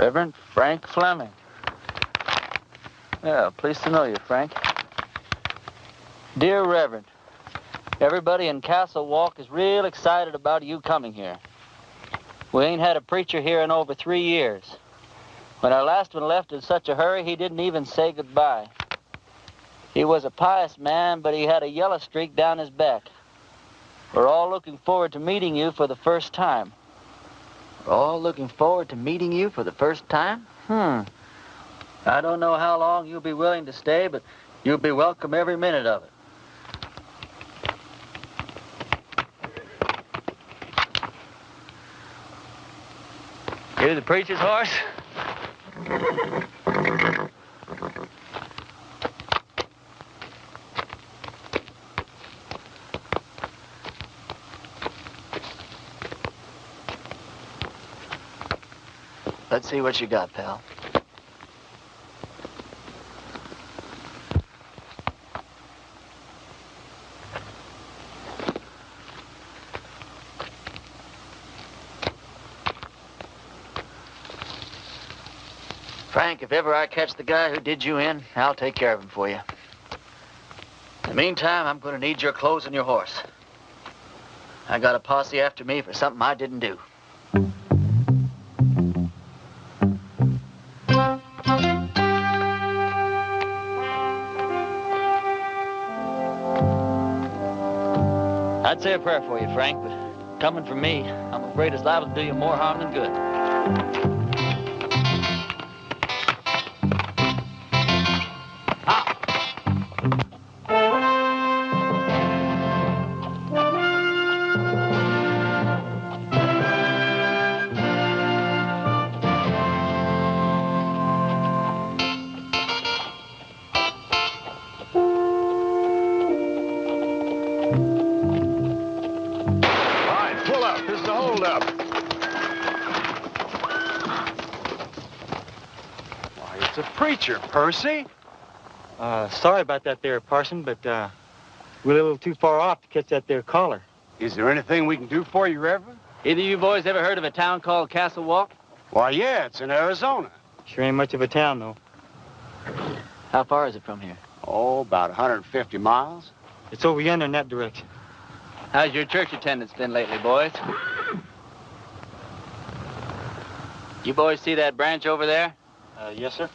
Reverend Frank Fleming. Yeah, pleased to know you, Frank. Dear Reverend, everybody in Castle Walk is real excited about you coming here. We ain't had a preacher here in over 3 years. When our last one left in such a hurry, he didn't even say goodbye. He was a pious man, but he had a yellow streak down his back. We're all looking forward to meeting you for the first time. We're all looking forward to meeting you for the first time? I don't know how long you'll be willing to stay, but you'll be welcome every minute of it. Here's the preacher's horse. Let's see what you got, pal. Frank, if ever I catch the guy who did you in, I'll take care of him for you. In the meantime, I'm going to need your clothes and your horse. I got a posse after me for something I didn't do. I'd say a prayer for you, Frank, but coming from me, I'm afraid it's liable to do you more harm than good. Percy? Sorry about that there, Parson, but we're a little too far off to catch that there caller. Is there anything we can do for you, Reverend? Either of you boys ever heard of a town called Castle Walk? Why, yeah, it's in Arizona. Sure ain't much of a town, though. How far is it from here? Oh, about 150 miles. It's over yonder in that direction. How's your church attendance been lately, boys? You boys see that branch over there? Yes, sir.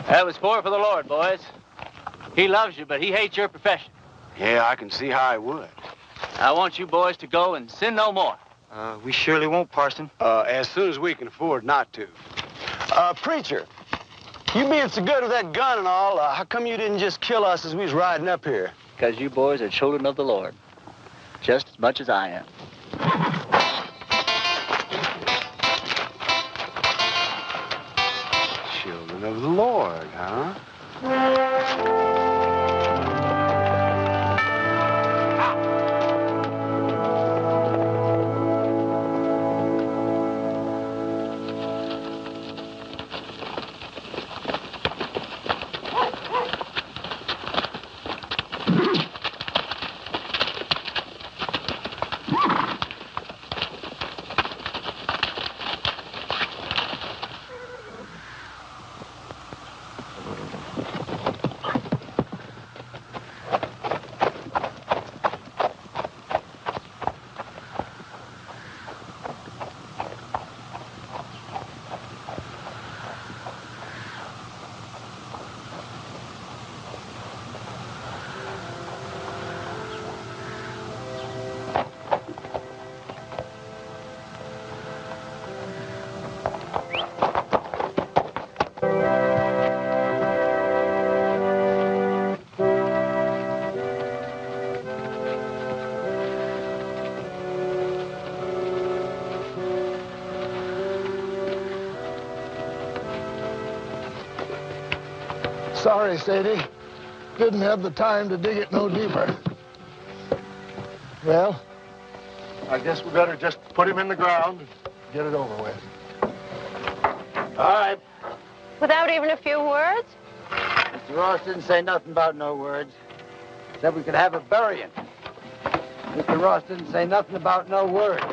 That was for the Lord, boys. He loves you, but he hates your profession. Yeah, I can see how I would. I want you boys to go and sin no more. We surely won't, Parson. As soon as we can afford not to. Preacher, you being so good with that gun and all, how come you didn't just kill us as we was riding up here? Because you boys are children of the Lord, just as much as I am. Children of the Lord, huh? Sorry, Sadie. Didn't have the time to dig it no deeper. Well, I guess we better just put him in the ground and get it over with. All right. Without even a few words? Mr. Ross didn't say nothing about no words. Said we could have a burying. Mr. Ross didn't say nothing about no words.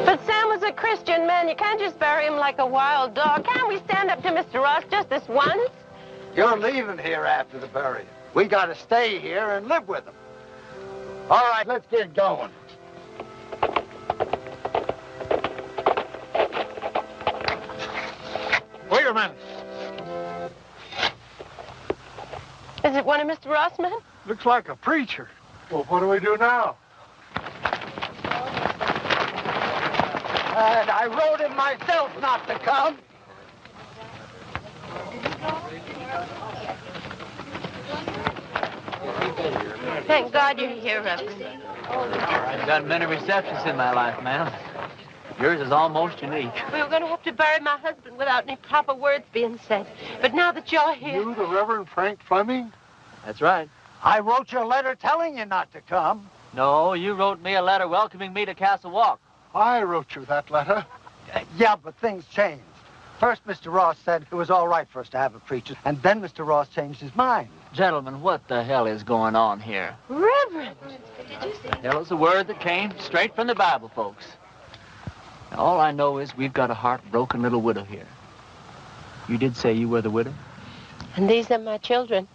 But Sam was a Christian man. You can't just bury him like a wild dog. Can't we stand up to Mr. Ross just this once? You're leaving here after the burial. We got to stay here and live with him. All right, let's get going. Wait a minute. Is it one of Mr. Ross' men? Looks like a preacher. Well, what do we do now? And I wrote him myself not to come. Thank God you're here, Reverend. I've done many receptions in my life, ma'am. Yours is almost unique. We were going to have to bury my husband without any proper words being said. But now that you're here... You, the Reverend Frank Fleming? That's right. I wrote you a letter telling you not to come. No, you wrote me a letter welcoming me to Castle Walk. I wrote you that letter. Yeah, but things changed. First, Mr. Ross said it was all right for us to have a preacher, and then Mr. Ross changed his mind. Gentlemen, what the hell is going on here? Reverend! Hell is a word that came straight from the Bible, folks. Now, all I know is we've got a heartbroken little widow here. You did say you were the widow? And these are my children.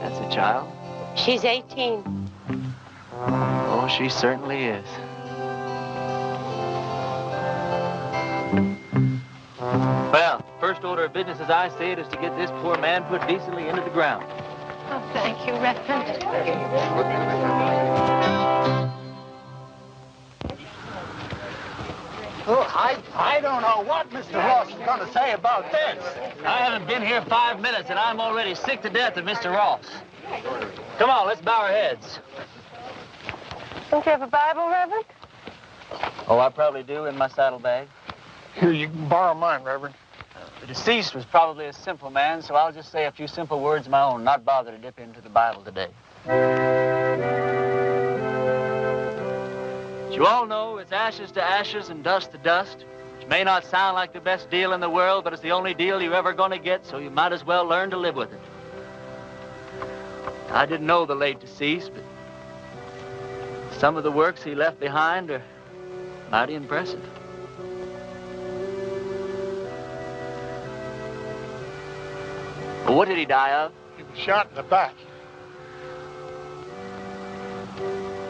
That's a child? She's 18. Oh, she certainly is. Well, first order of business as I see it is to get this poor man put decently into the ground. Oh, thank you, Reverend. Oh, I don't know what Mr. Ross is going to say about this. I haven't been here 5 minutes, and I'm already sick to death of Mr. Ross. Come on, let's bow our heads. Don't you have a Bible, Reverend? Oh, I probably do in my saddlebag. Here, you can borrow mine, Reverend. The deceased was probably a simple man, so I'll just say a few simple words of my own, not bother to dip into the Bible today. As you all know, it's ashes to ashes and dust to dust, which may not sound like the best deal in the world, but it's the only deal you're ever going to get, so you might as well learn to live with it. I didn't know the late deceased, but some of the works he left behind are mighty impressive. Well, what did he die of? He was shot in the back.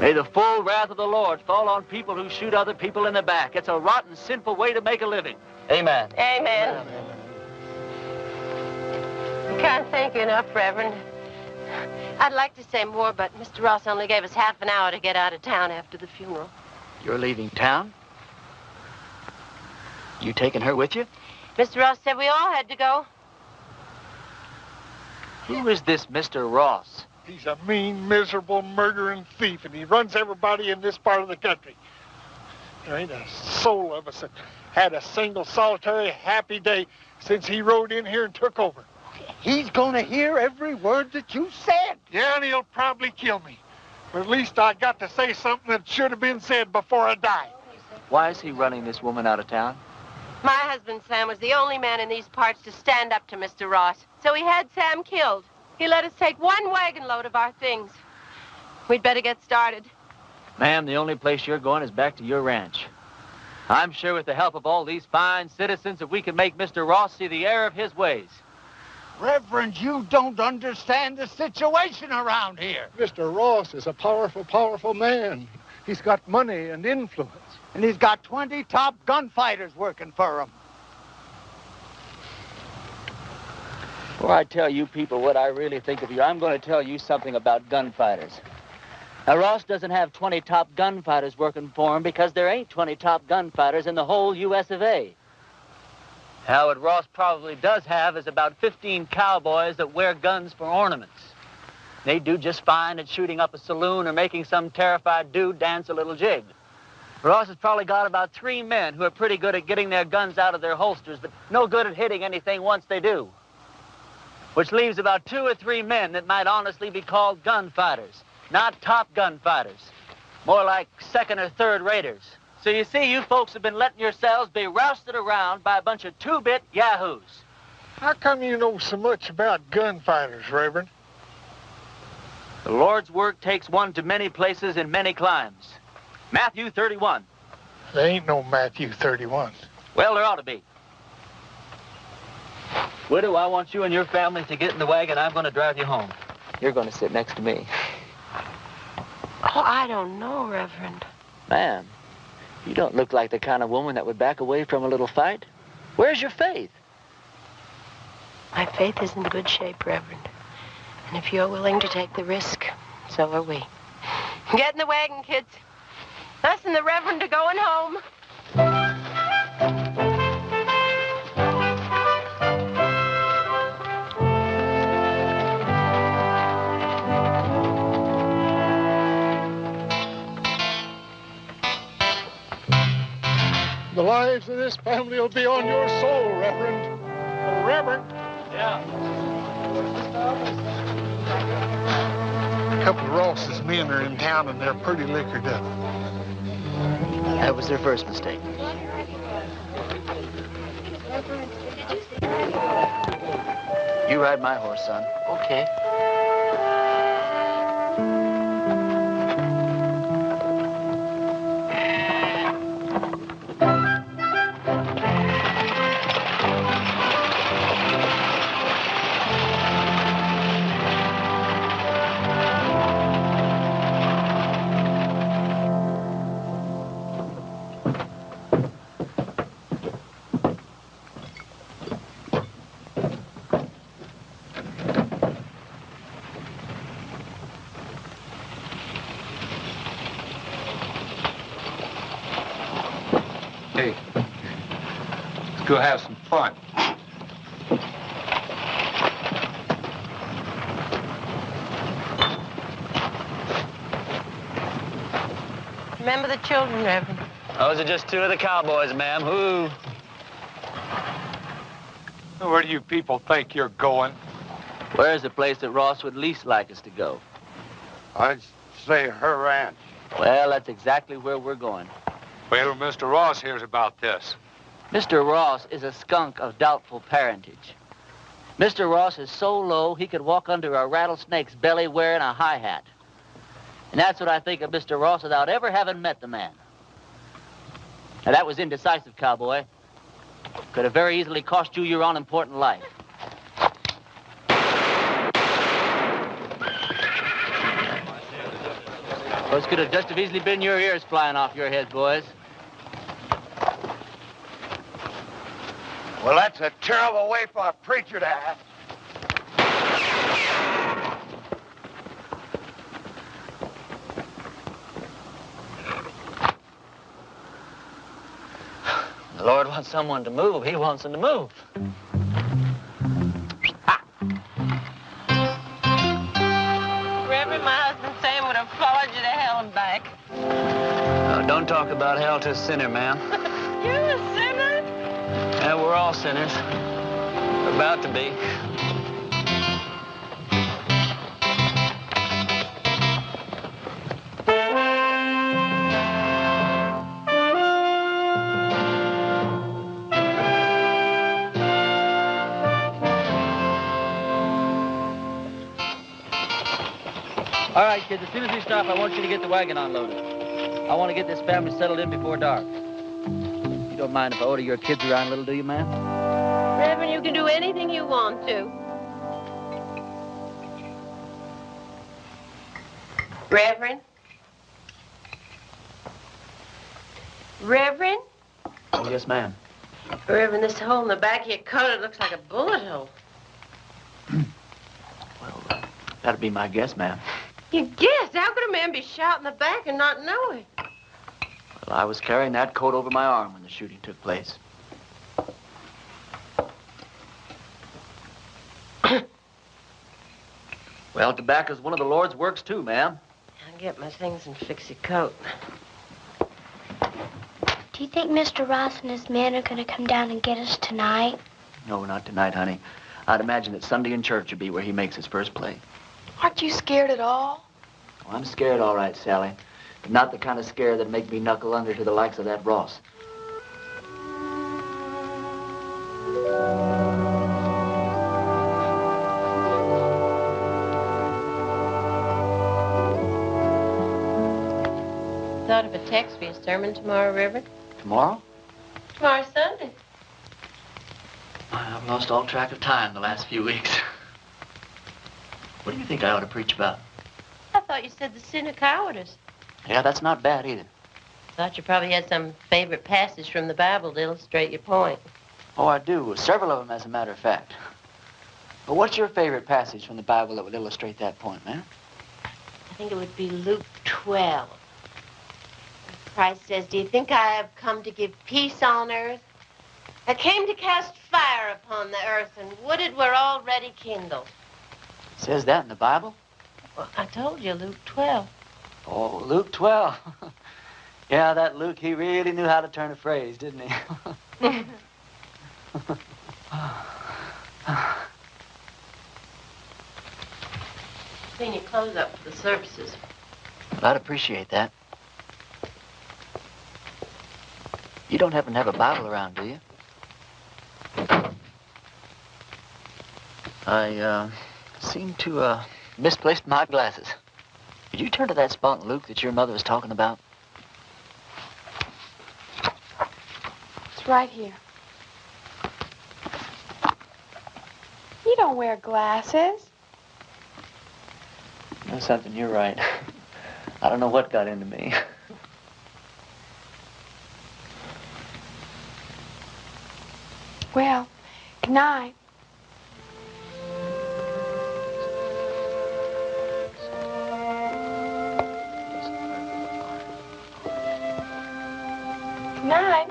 May the full wrath of the Lord fall on people who shoot other people in the back. It's a rotten, sinful way to make a living. Amen. Amen. You can't thank you enough, Reverend. I'd like to say more, but Mr. Ross only gave us half an hour to get out of town after the funeral. You're leaving town? You taking her with you? Mr. Ross said we all had to go. Who is this Mr. Ross? He's a mean, miserable, murdering thief, and he runs everybody in this part of the country. There ain't a soul of us that had a single, solitary, happy day since he rode in here and took over. He's going to hear every word that you said. Yeah, and he'll probably kill me. But at least I got to say something that should have been said before I died. Why is he running this woman out of town? My husband, Sam, was the only man in these parts to stand up to Mr. Ross. So he had Sam killed. He let us take one wagon load of our things. We'd better get started. Ma'am, the only place you're going is back to your ranch. I'm sure with the help of all these fine citizens that we can make Mr. Ross see the error of his ways. Reverend, you don't understand the situation around here. Mr. Ross is a powerful, powerful man. He's got money and influence. And he's got 20 top gunfighters working for him. Before I tell you people what I really think of you, I'm going to tell you something about gunfighters. Now, Ross doesn't have 20 top gunfighters working for him because there ain't 20 top gunfighters in the whole U.S. of A. Now, what Ross probably does have is about 15 cowboys that wear guns for ornaments. They do just fine at shooting up a saloon or making some terrified dude dance a little jig. Ross has probably got about 3 men who are pretty good at getting their guns out of their holsters, but no good at hitting anything once they do. Which leaves about 2 or 3 men that might honestly be called gunfighters. Not top gunfighters. More like second or third raters. So you see, you folks have been letting yourselves be rousted around by a bunch of 2-bit yahoos. How come you know so much about gunfighters, Reverend? The Lord's work takes one to many places in many climes. Matthew 31. There ain't no Matthew 31. Well, there ought to be. Widow, I want you and your family to get in the wagon. I'm going to drive you home. You're going to sit next to me. Oh, I don't know, Reverend. Ma'am, you don't look like the kind of woman that would back away from a little fight. Where's your faith? My faith is in good shape, Reverend. And if you're willing to take the risk, so are we. Get in the wagon, kids. Us and the Reverend are going home. The lives of this family will be on your soul, Reverend. Oh, Reverend. Yeah. A couple of Ross's men are in town and they're pretty liquored up. That was their first mistake. You ride my horse, son. Okay. Hey, let's go have some fun. Remember the children, Reverend. Those are just two of the cowboys, ma'am. Who? Where do you people think you're going? Where's the place that Ross would least like us to go? I'd say her ranch. Well, that's exactly where we're going. Wait till Mr. Ross hears about this. Mr. Ross is a skunk of doubtful parentage. Mr. Ross is so low he could walk under a rattlesnake's belly wearing a high hat. And that's what I think of Mr. Ross without ever having met the man. Now, that was indecisive, cowboy. Could have very easily cost you your unimportant life. Those could have just as easily been your ears flying off your heads, boys. Well, that's a terrible way for a preacher to act. The Lord wants someone to move. He wants them to move. Reverend, my husband Sam would have followed you to hell and back. Don't talk about hell to a sinner, ma'am. You're a sinner? Yeah, we're all sinners. We're about to be. All right, kids, as soon as we stop, I want you to get the wagon unloaded. I want to get this family settled in before dark. You don't mind if I order your kids around a little, do you, ma'am? Reverend, you can do anything you want to. Reverend? Reverend? Oh, yes, ma'am. Reverend, this hole in the back of your coat, it looks like a bullet hole. Well, that'd be my guess, ma'am. You guessed? How could a man be shot in the back and not know it? Well, I was carrying that coat over my arm when the shooting took place. Well, tobacco's one of the Lord's works, too, ma'am. I'll get my things and fix your coat. Do you think Mr. Ross and his men are going to come down and get us tonight? No, not tonight, honey. I'd imagine that Sunday in church would be where he makes his first play. Aren't you scared at all? Oh, I'm scared, all right, Sally. But not the kind of scare that'd make me knuckle under to the likes of that Ross. thought of a text for your sermon tomorrow, Reverend? Tomorrow? Tomorrow's Sunday. I've lost all track of time the last few weeks. What do you think I ought to preach about? I thought you said the sin of cowardice. Yeah, that's not bad either. Thought you probably had some favorite passage from the Bible to illustrate your point. Oh, I do. Several of them, as a matter of fact. But what's your favorite passage from the Bible that would illustrate that point, man? I think it would be Luke 12. Christ says, do you think I have come to give peace on earth? I came to cast fire upon the earth, and would it were already kindled. It says that in the Bible? Well, I told you, Luke 12. Oh, Luke 12. Yeah, that Luke, he really knew how to turn a phrase, didn't he? Clean your clothes up for the services. I'd appreciate that. You don't happen to have a Bible around, do you? I seem to misplaced my glasses. Could you turn to that spot in Luke that your mother was talking about? It's right here. You don't wear glasses. You know something, you're right. I don't know what got into me. Well, good night. Good night.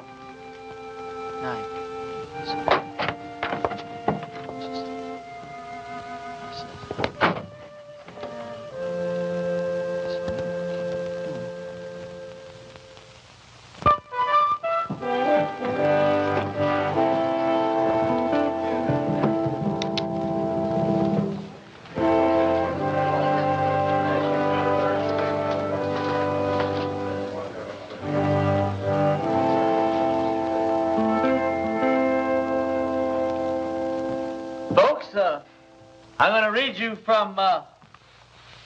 I'm going to read you from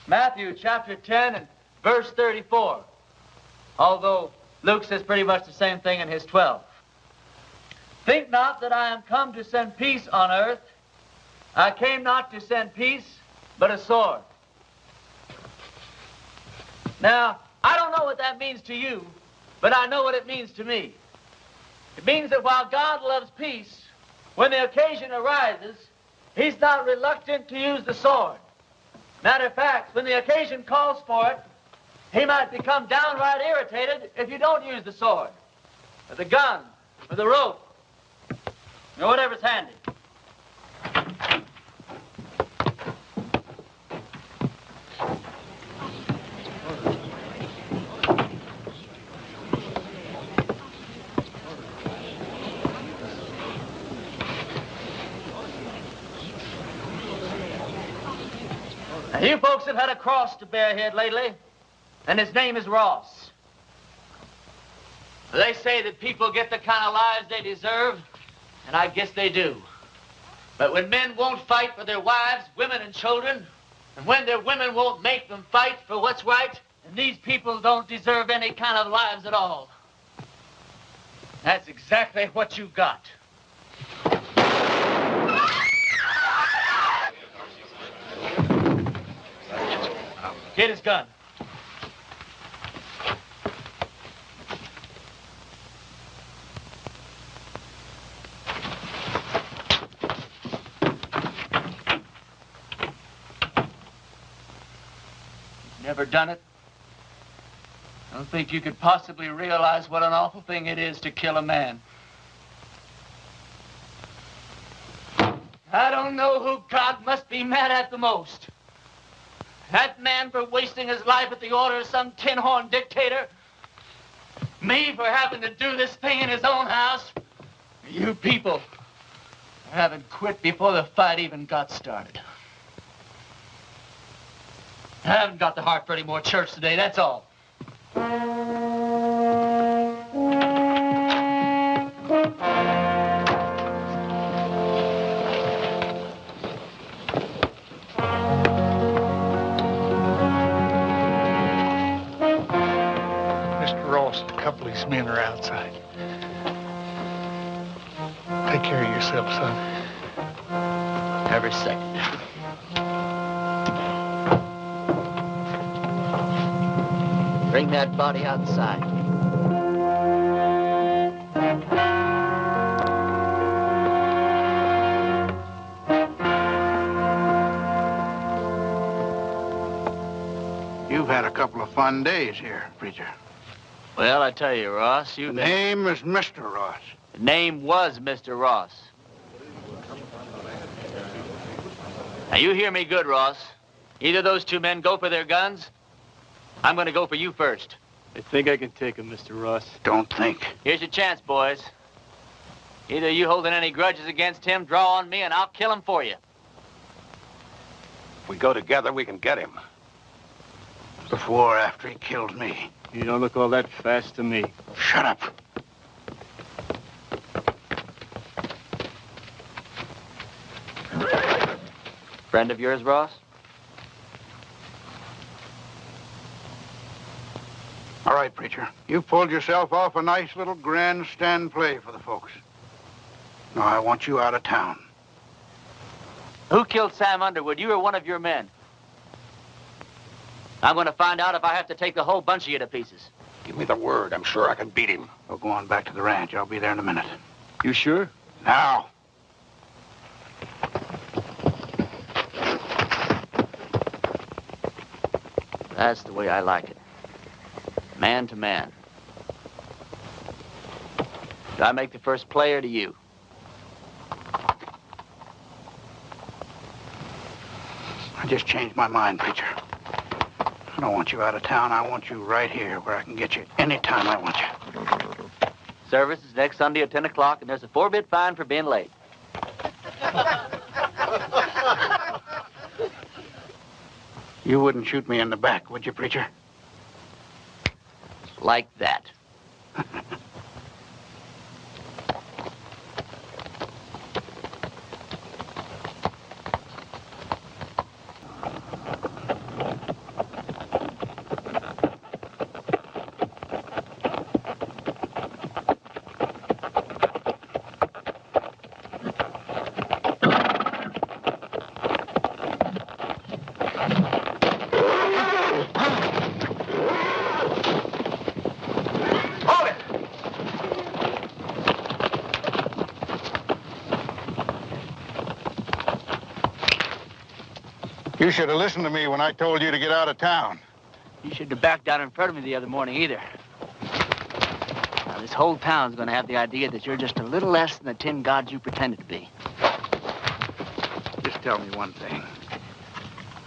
Matthew chapter 10 and verse 34, although Luke says pretty much the same thing in his 12. Think not that I am come to send peace on earth. I came not to send peace, but a sword. Now, I don't know what that means to you, but I know what it means to me. It means that while God loves peace, when the occasion arises, he's not reluctant to use the sword. Matter of fact, when the occasion calls for it, he might become downright irritated if you don't use the sword, or the gun, or the rope, or whatever's handy. Now, you folks have had a cross to bear here lately, and his name is Ross. They say that people get the kind of lives they deserve, and I guess they do. But when men won't fight for their wives, women, and children, and when their women won't make them fight for what's right, then these people don't deserve any kind of lives at all. That's exactly what you got. Get his gun. You've never done it? I don't think you could possibly realize what an awful thing it is to kill a man. I don't know who God must be mad at the most. That man for wasting his life at the order of some tin-horn dictator. Me for having to do this thing in his own house. You people for having quit before the fight even got started. I haven't got the heart for any more church today, that's all. Mr. men are outside. Take care of yourself, son. Every second. Bring that body outside. You've had a couple of fun days here, preacher. Well, I tell you, Ross, The name is Mr. Ross. The name was Mr. Ross. Now, you hear me good, Ross. Either those two men go for their guns, I'm going to go for you first. I think I can take him, Mr. Ross. Don't think. Here's your chance, boys. Either you holding any grudges against him, draw on me, and I'll kill him for you. If we go together, we can get him. Before or after he killed me. You don't look all that fast to me. Shut up. Friend of yours, Ross? All right, preacher. You pulled yourself off a nice little grandstand play for the folks. Now I want you out of town. Who killed Sam Underwood, you or one of your men? I'm going to find out if I have to take the whole bunch of you to pieces. Give me the word. I'm sure I can beat him. We'll go on back to the ranch. I'll be there in a minute. You sure? Now. That's the way I like it. Man to man. Do I make the first play or do you? I just changed my mind, preacher. I don't want you out of town. I want you right here where I can get you anytime I want you. Service is next Sunday at 10 o'clock, and there's a 4-bit fine for being late. You wouldn't shoot me in the back, would you, preacher? Like that. You should have listened to me when I told you to get out of town. You shouldn't have backed down in front of me the other morning either. Now, this whole town's going to have the idea that you're just a little less than the tin gods you pretended to be. Just tell me one thing.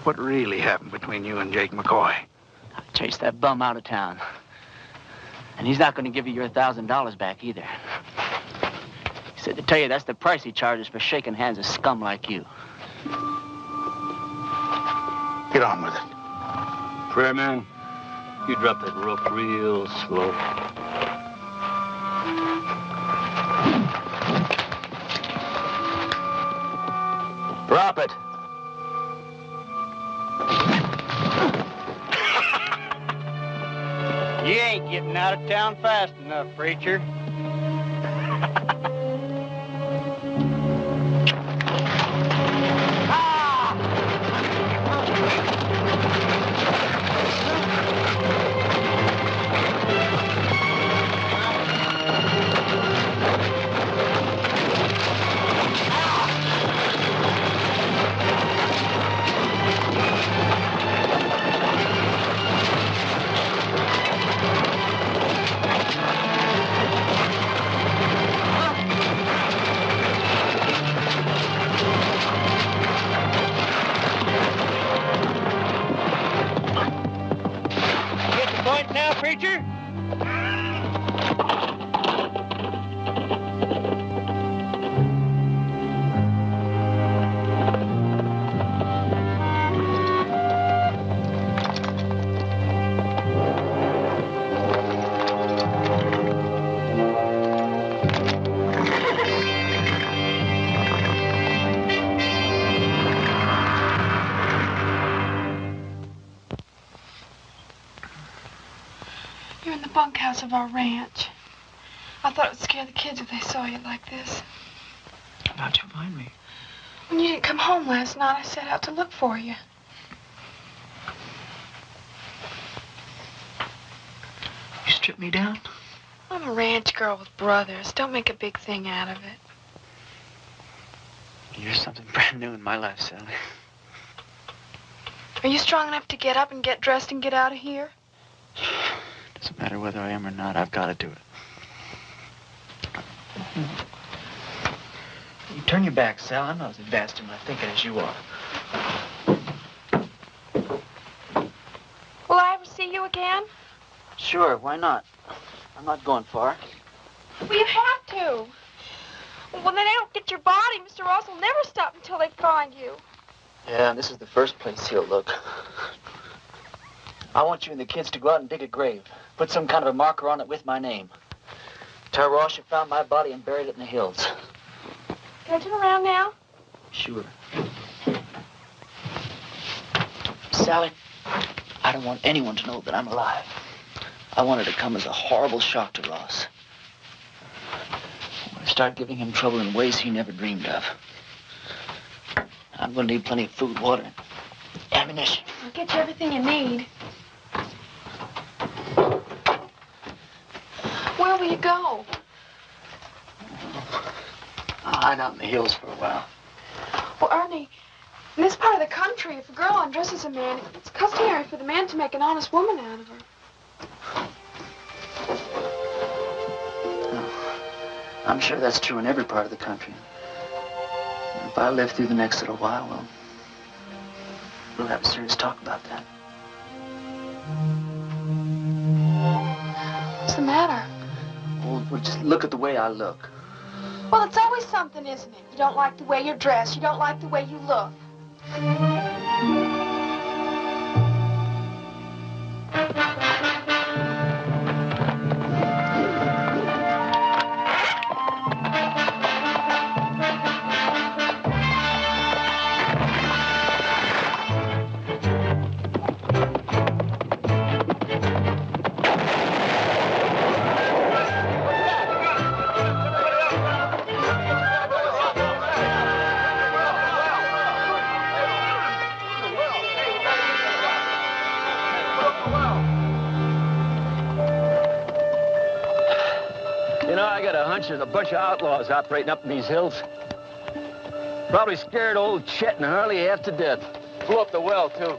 What really happened between you and Jake McCoy? I chased that bum out of town. And he's not going to give you your $1,000 back either. He said to tell you that's the price he charges for shaking hands with scum like you. Get on with it. Prayer man, you drop that rope real slow. Drop it. You ain't getting out of town fast enough, preacher. Preacher? You're in the bunkhouse of our ranch. I thought it would scare the kids if they saw you like this. How'd you find me? When you didn't come home last night, I set out to look for you. You stripped me down? I'm a ranch girl with brothers. Don't make a big thing out of it. You're something brand new in my life, Sally. Are you strong enough to get up and get dressed and get out of here? Doesn't matter whether I am or not, I've got to do it. You turn your back, Sal. I'm not as advanced in my thinking as you are. Will I ever see you again? Sure, why not? I'm not going far. Well, you have to. When they don't get your body, Mr. Ross will never stop until they find you. Yeah, this is the first place he'll look. I want you and the kids to go out and dig a grave. Put some kind of a marker on it with my name. Tell Ross you found my body and buried it in the hills. Can I turn around now? Sure. Sally, I don't want anyone to know that I'm alive. I want it to come as a horrible shock to Ross. I want to start giving him trouble in ways he never dreamed of. I'm going to need plenty of food, water, and ammunition. I'll get you everything you need. Where will you go? I'll hide out in the hills for a while. Well, Ernie, in this part of the country, if a girl undresses a man, it's customary for the man to make an honest woman out of her. I'm sure that's true in every part of the country. If I live through the next little while, well, we'll have a serious talk about that. What's the matter? Well, just look at the way I look. Well, it's always something, isn't it? You don't like the way you're dressed. You don't like the way you look. There's a bunch of outlaws operating up in these hills. Probably scared old Chet and Harley half to death. Blew up the well, too.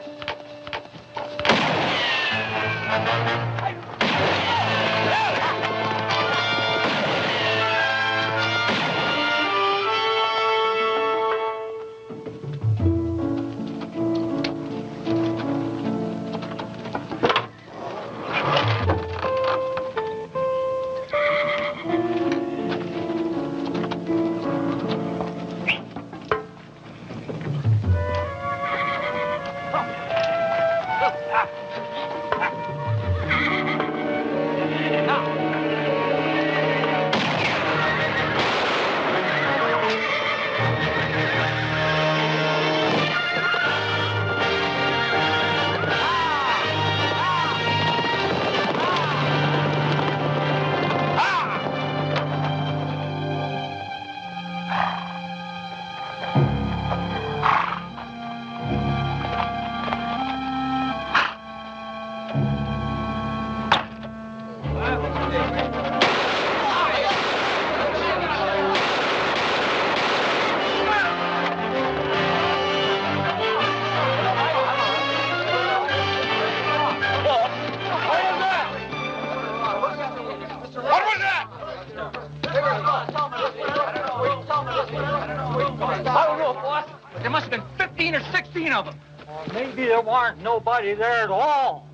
There must have been 15 or 16 of them. Maybe there weren't nobody there at all.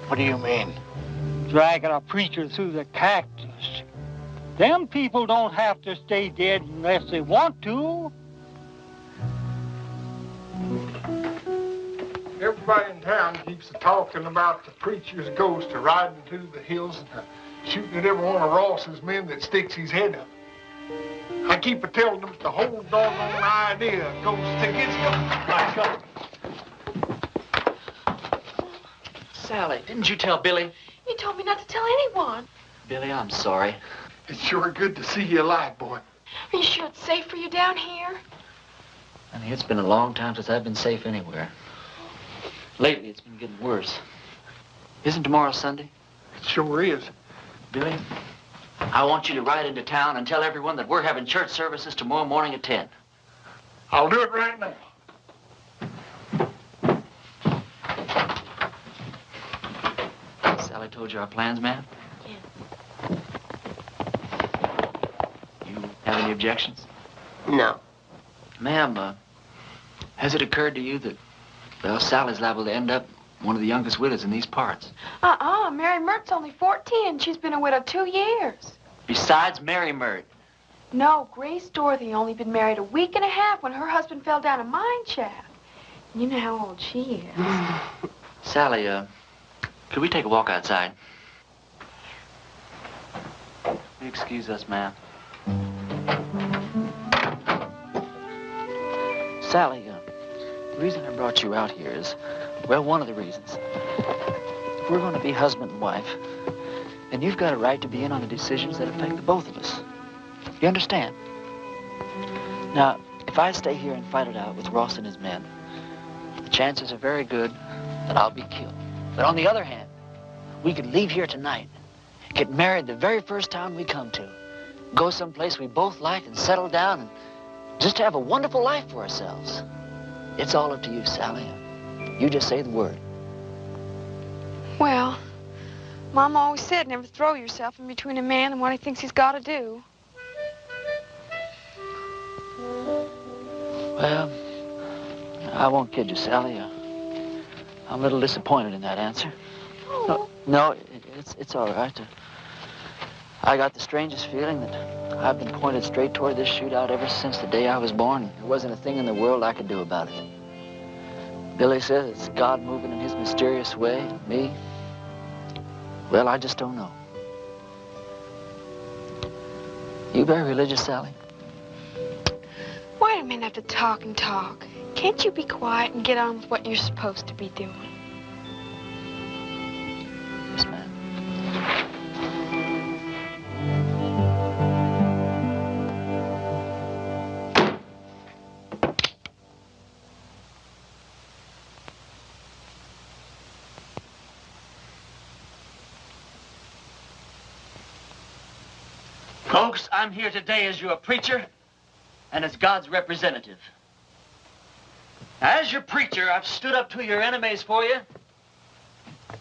What do you mean? Dragging a preacher through the cactus. Them people don't have to stay dead unless they want to. Everybody in town keeps talking about the preacher's ghost riding through the hills and shooting at every one of Ross's men that sticks his head up. I keep telling them the whole doggone idea of ghosts gets Sally, didn't you tell Billy? told me not to tell anyone. Billy, I'm sorry. It's sure good to see you alive, boy. Are you sure it's safe for you down here? Honey, it's been a long time since I've been safe anywhere. Lately, it's been getting worse. Isn't tomorrow Sunday? It sure is. Billy, I want you to ride into town and tell everyone that we're having church services tomorrow morning at 10. I'll do it right now. Sally told you our plans, ma'am? Yeah. You have any objections? No. Ma'am, has it occurred to you that, well, Sally's liable to end up one of the youngest widows in these parts? Mary Mert's only 14 and she's been a widow 2 years. Besides Mary Mert. No, Grace Dorothy only been married a week and a half when her husband fell down a mine shaft. You know how old she is. Sally, could we take a walk outside? Excuse us, ma'am. Sally, the reason I brought you out here is, well, one of the reasons. If we're going to be husband and wife, then you've got a right to be in on the decisions that affect the both of us. You understand? Now, if I stay here and fight it out with Ross and his men, the chances are very good that I'll be killed. But on the other hand, we could leave here tonight, get married the very first town we come to, go someplace we both like and settle down and just have a wonderful life for ourselves. It's all up to you, Sally. You just say the word. Well, Mom always said never throw yourself in between a man and what he thinks he's got to do. Well, I won't kid you, Sally. I'm a little disappointed in that answer. No, it's all right. I got the strangest feeling that I've been pointed straight toward this shootout ever since the day I was born. There wasn't a thing in the world I could do about it. Billy says it's God moving in his mysterious way. Me? Well, I just don't know. You very religious, Sally? Why do men have to talk and talk? Can't you be quiet and get on with what you're supposed to be doing? Yes, ma'am. Folks, I'm here today as your preacher and as God's representative. As your preacher, I've stood up to your enemies for you.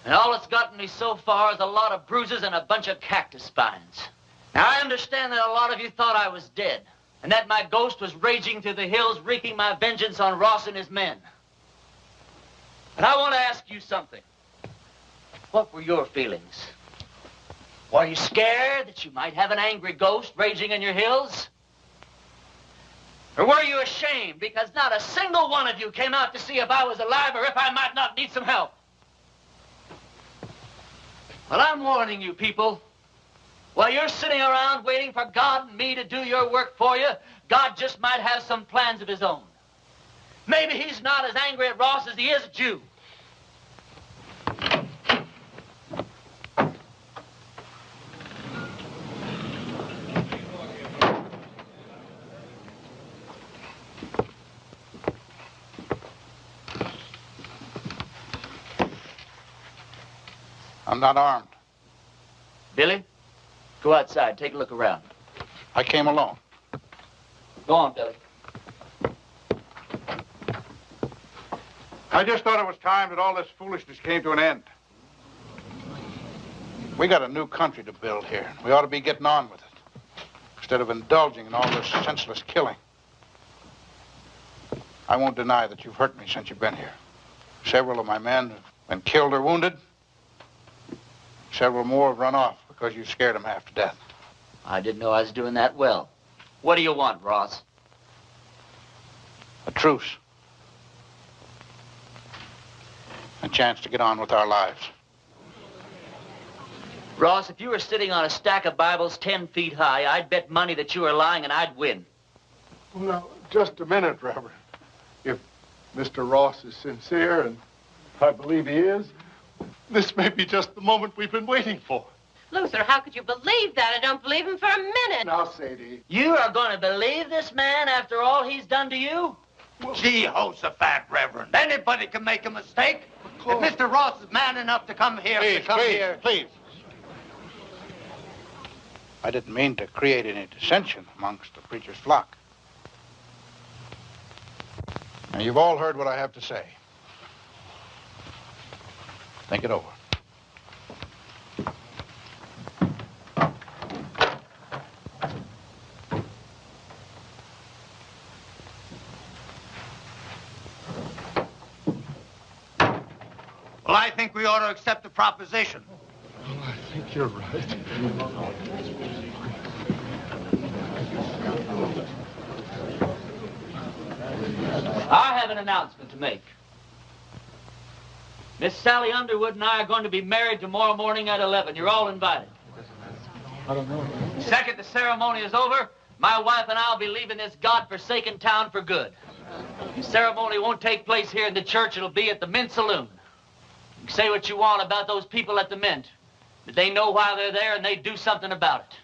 And all it's gotten me so far is a lot of bruises and a bunch of cactus spines. Now, I understand that a lot of you thought I was dead, and that my ghost was raging through the hills, wreaking my vengeance on Ross and his men. But I want to ask you something. What were your feelings? Were you scared that you might have an angry ghost raging in your hills? Or were you ashamed because not a single one of you came out to see if I was alive or if I might not need some help? Well, I'm warning you people. While you're sitting around waiting for God and me to do your work for you, God just might have some plans of his own. Maybe he's not as angry at Ross as he is at you. I'm not armed. Billy, go outside. Take a look around. I came alone. Go on, Billy. I just thought it was time that all this foolishness came to an end. We got a new country to build here. We ought to be getting on with it, instead of indulging in all this senseless killing. I won't deny that you've hurt me since you've been here. Several of my men have been killed or wounded. Several more have run off because you scared them half to death. I didn't know I was doing that well. What do you want, Ross? A truce. A chance to get on with our lives. Ross, if you were sitting on a stack of Bibles 10 feet high, I'd bet money that you were lying and I'd win. Well, now, just a minute, Reverend. If Mr. Ross is sincere, and I believe he is, This may be just the moment we've been waiting for. Luther, how could you believe that? I don't believe him for a minute. Now, Sadie. You are going to believe this man after all he's done to you? Jehoshaphat, Reverend. Anybody can make a mistake. If Mr. Ross is man enough to come here, Please. I didn't mean to create any dissension amongst the preacher's flock. Now, you've all heard what I have to say. Think it over. Well, I think we ought to accept the proposition. Well, I think you're right. I have an announcement to make. Miss Sally Underwood and I are going to be married tomorrow morning at 11. You're all invited. I don't know. Second the ceremony is over, my wife and I will be leaving this godforsaken town for good. The ceremony won't take place here in the church. It'll be at the Mint Saloon. You can say what you want about those people at the Mint, but they know why they're there and they do something about it.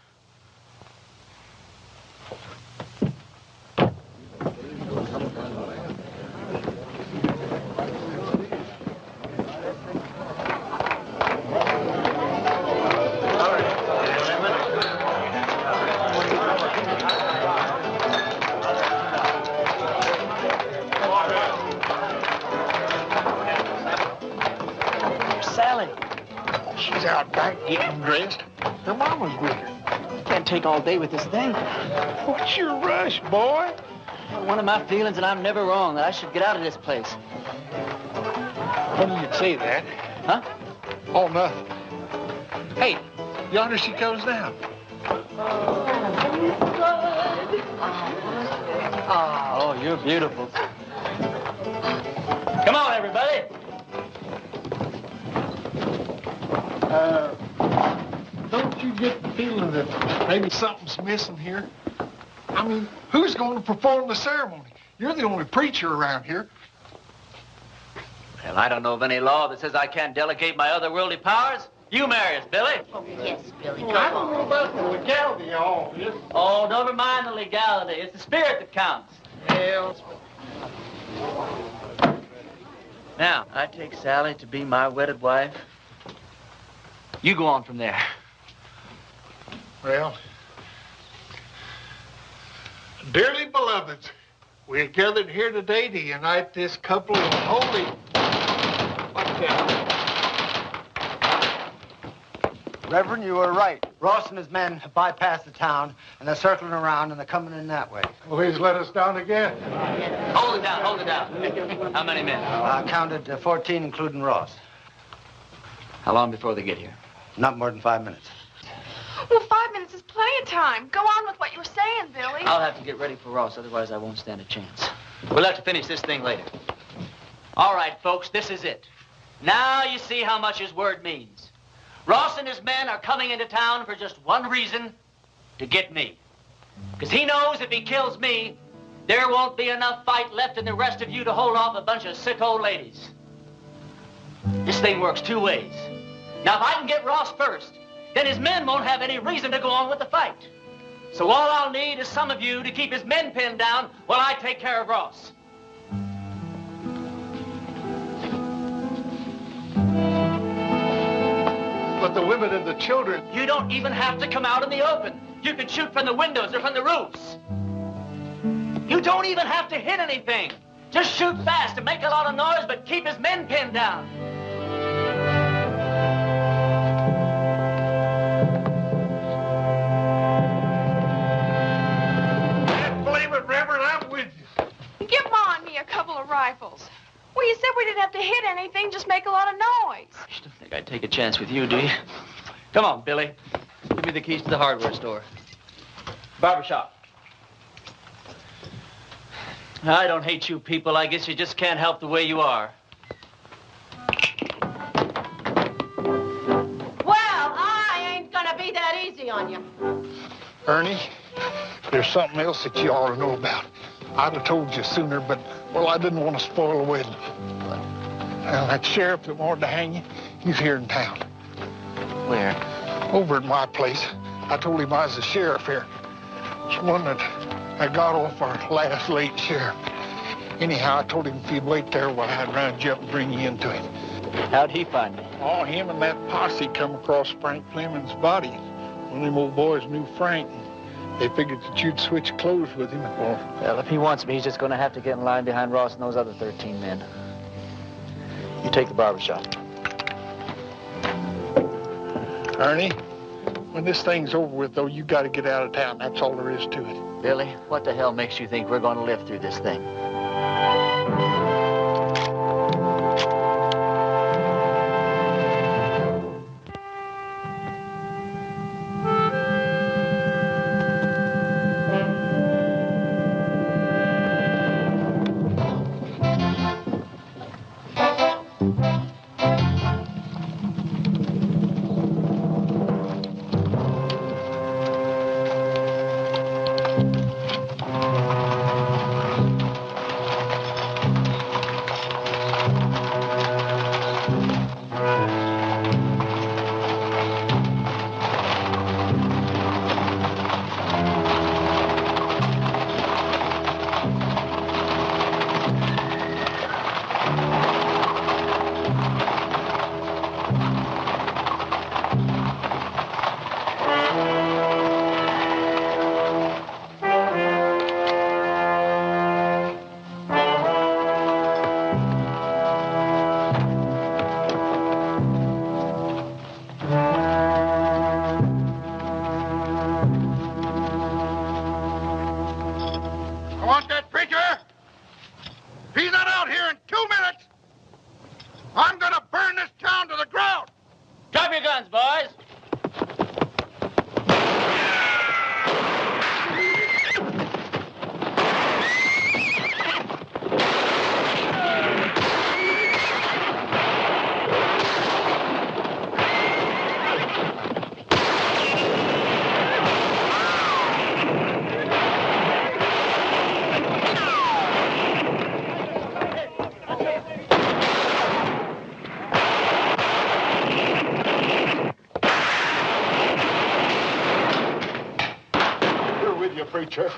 She's out back getting dressed. Her mama's with her. Can't take all day with this thing. What's your rush, boy? One of my feelings, and I'm never wrong, that I should get out of this place. Funny you'd say that. Huh? Oh, nothing. Hey, yonder she comes now. Oh, you're beautiful. Come on, everybody. Don't you get the feeling that maybe something's missing here? I mean, who's going to perform the ceremony? You're the only preacher around here. Well, I don't know of any law that says I can't delegate my otherworldly powers. You marry us, Billy. Oh, yes, Billy, Well, I don't know about the legality of all this. Oh, never mind the legality. It's the spirit that counts. Well, Now, I take Sally to be my wedded wife. You go on from there. well, dearly beloveds, we're gathered here today to unite this couple in holy... What's that? Reverend, you were right. Ross and his men have bypassed the town, and they're circling around, and they're coming in that way. Well, he's let us down again. Hold it down, hold it down. How many men? I counted 14, including Ross. How long before they get here? Not more than 5 minutes. Well, 5 minutes is plenty of time. Go on with what you were saying, Billy. I'll have to get ready for Ross, otherwise I won't stand a chance. We'll have to finish this thing later. All right, folks, this is it. Now you see how much his word means. Ross and his men are coming into town for just one reason, to get me. Because he knows if he kills me, there won't be enough fight left in the rest of you to hold off a bunch of sick old ladies. This thing works two ways. Now, if I can get Ross first, then his men won't have any reason to go on with the fight. So all I'll need is some of you to keep his men pinned down while I take care of Ross. But the women and the children... You don't even have to come out in the open. You can shoot from the windows or from the roofs. You don't even have to hit anything. Just shoot fast and make a lot of noise, but keep his men pinned down. Can't believe it, Reverend, I'm with you. Give Ma and me a couple of rifles. Well, you said we didn't have to hit anything, just make a lot of noise. You don't think I'd take a chance with you, do you? Come on, Billy. Give me the keys to the hardware store. Barbershop. I don't hate you people. I guess you just can't help the way you are. Well, I ain't gonna be that easy on you. Ernie, there's something else that you ought to know about. I'd have told you sooner, but, well, I didn't want to spoil the wedding. Well, that sheriff that wanted to hang you, He's here in town. Where? Over at my place. I told him I was the sheriff here. It's one that I got off our last late sheriff. Anyhow, I told him if he'd wait there while I'd round you up and bring you into him. How'd he find me? Oh, him and that posse come across Frank Fleming's body. One of them old boys knew Frank. They figured that you'd switch clothes with him. Well, if he wants me, he's just going to have to get in line behind Ross and those other 13 men. You take the barbershop. Ernie, when this thing's over with, though, you got to get out of town. That's all there is to it. Billy, what the hell makes you think we're going to live through this thing? Preacher.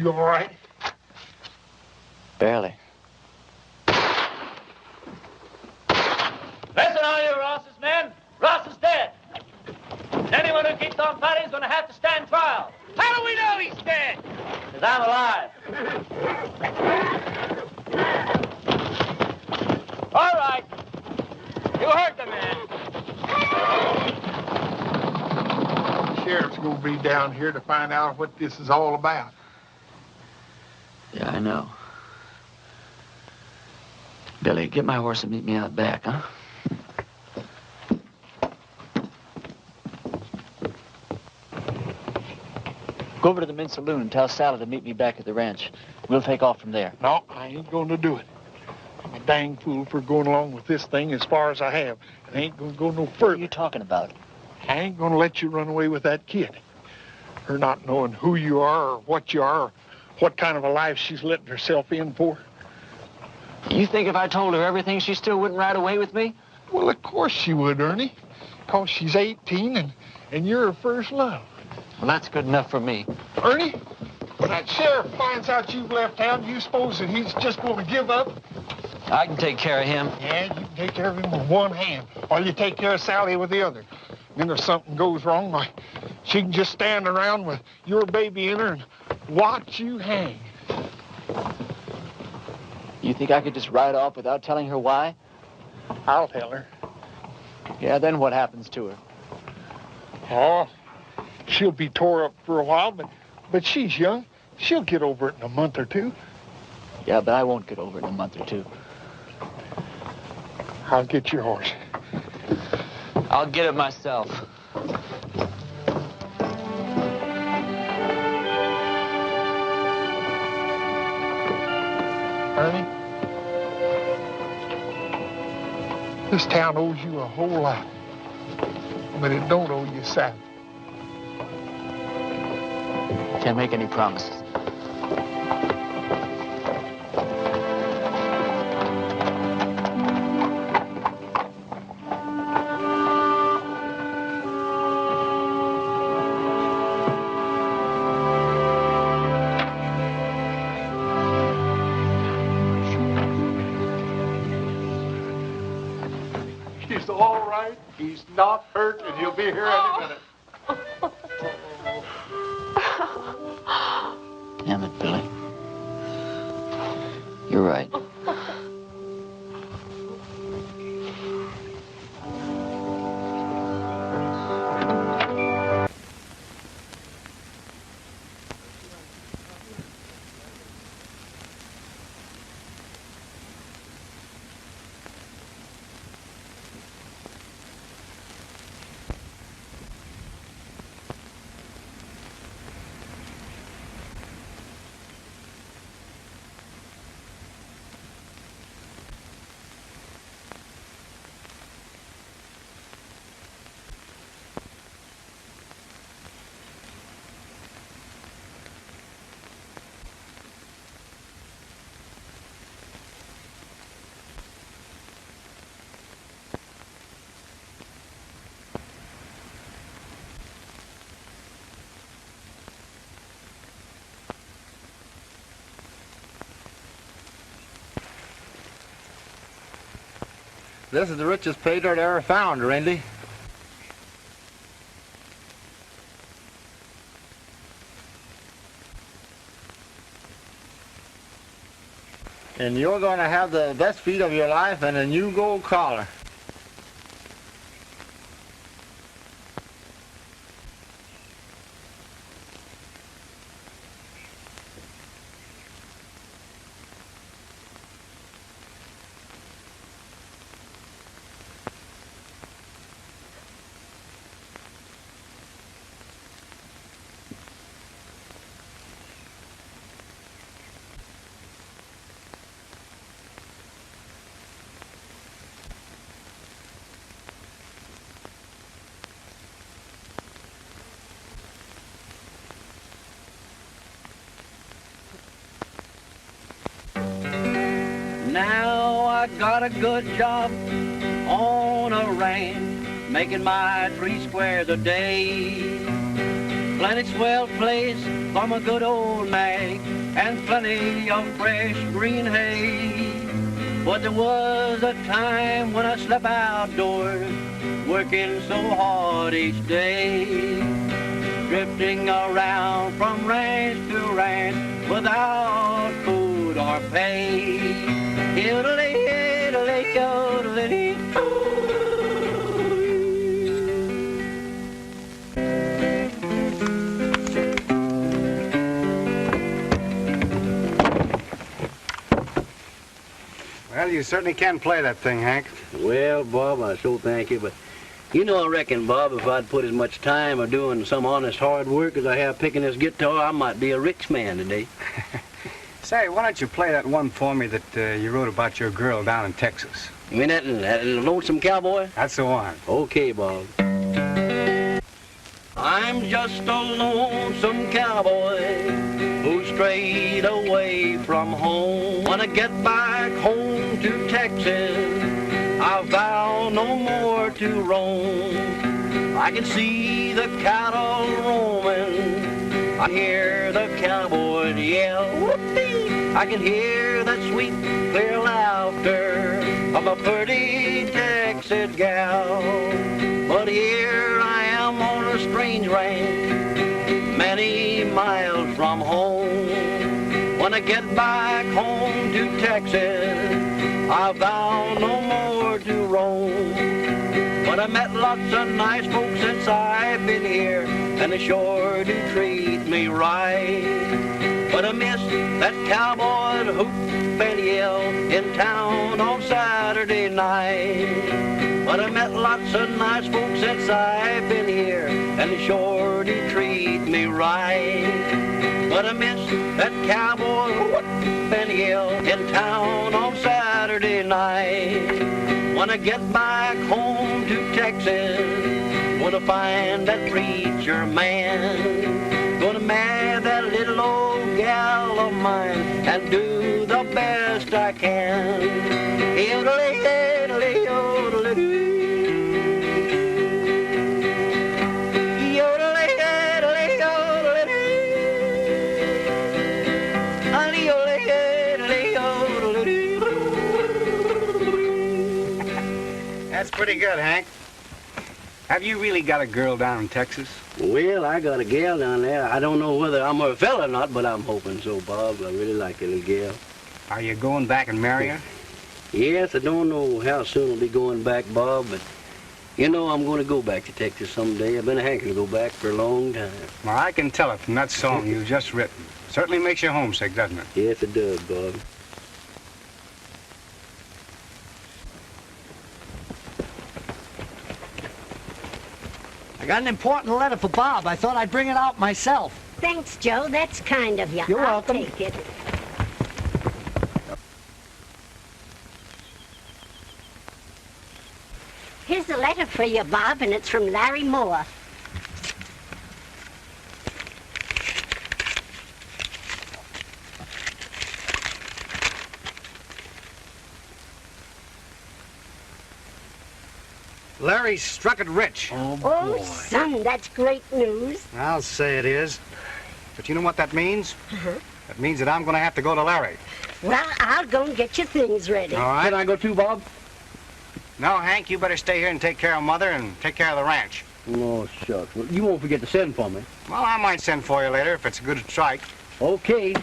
You all right? Barely. Listen, all you Ross's men. Ross Anyone who keeps on fighting is going to have to stand trial. How do we know he's dead? Because I'm alive. All right. You heard the man. The sheriff's going to be down here to find out what this is all about. Yeah, I know. Billy, get my horse and meet me out back, huh? Go over to the men's saloon and tell Sally to meet me back at the ranch. We'll take off from there. No, I ain't going to do it. I'm a dang fool for going along with this thing as far as I have. And I ain't going to go no further. What are you talking about? I ain't going to let you run away with that kid. Her not knowing who you are or what you are or what kind of a life she's letting herself in for. You think if I told her everything, she still wouldn't ride away with me? Well, of course she would, Ernie. Because she's 18 and you're her first love. Well, that's good enough for me. Ernie, when that sheriff finds out you've left town, you suppose that he's just going to give up? I can take care of him. Yeah, you can take care of him with one hand, or you take care of Sally with the other. Then if something goes wrong, why, she can just stand around with your baby in her and watch you hang. You think I could just ride off without telling her why? I'll tell her. Yeah, then what happens to her? Oh, she'll be tore up for a while, but she's young. She'll get over it in a month or two. Yeah, but I won't get over it in a month or two. I'll get your horse. I'll get it myself. Ernie, this town owes you a whole lot, but it don't owe you Sally. Can't make any promises. He's all right. He's not hurt, and he'll be here any minute. Damn it, Billy. You're right. This is the richest pay dirt I ever found, Randy. And you're going to have the best feed of your life and a new gold collar. Now I got a good job on a ranch, making my 3 squares a day. Plenty swell place from a good old nag, and plenty of fresh green hay. But there was a time when I slept outdoors, working so hard each day, drifting around from ranch to ranch without food or pay. Well, you certainly can play that thing, Hank. Well, Bob, I so thank you, but you know, I reckon, Bob, if I'd put as much time or doing some honest hard work as I have picking this guitar, I might be a rich man today. Say, why don't you play that one for me that you wrote about your girl down in Texas? You mean that Lonesome Cowboy? That's the one. Okay, Bob. I'm just a lonesome cowboy who strayed away from home. When I get back home to Texas, I vow no more to roam. I can see the cattle roaming, I hear the cowboy yell, whoopee! I can hear that sweet, clear laughter of a pretty Texas gal. But here I am on a strange ranch, many miles from home. When I get back home to Texas, I vow no more to roam. But I met lots of nice folks since I've been here, and they sure do treat me right. But I miss that cowboy hoop and yell in town on Saturday night. But I met lots of nice folks since I've been here, and they sure do treat me right. But I miss that cowboy whoop and yell in town on Saturday night. When I get back home to Texas, gonna find that preacher man, gonna marry that little old gal of mine and do the best I can. That's pretty good, Hank. Have you really got a girl down in Texas? Well, I got a gal down there. I don't know whether I'm her fella or not, but I'm hoping so, Bob. I really like that little gal. Are you going back and marry her? Yes, I don't know how soon I'll be going back, Bob, but you know I'm going to go back to Texas someday. I've been hankering to go back for a long time. Well, I can tell it from that song you've just written. Certainly makes you homesick, doesn't it? Yes, it does, Bob. I got an important letter for Bob. I thought I'd bring it out myself. Thanks, Joe. That's kind of you. You're welcome. I'll take it. Here's a letter for you, Bob, and it's from Larry Moore. Larry struck it rich. Oh, son, that's great news. I'll say it is. But you know what that means? Uh-huh. That means that I'm going to have to go to Larry. Well, I'll go and get your things ready. All right. Can I go too, Bob? No, Hank, you better stay here and take care of Mother and take care of the ranch. Oh, shucks. Well, you won't forget to send for me. Well, I might send for you later if it's a good strike. Okay.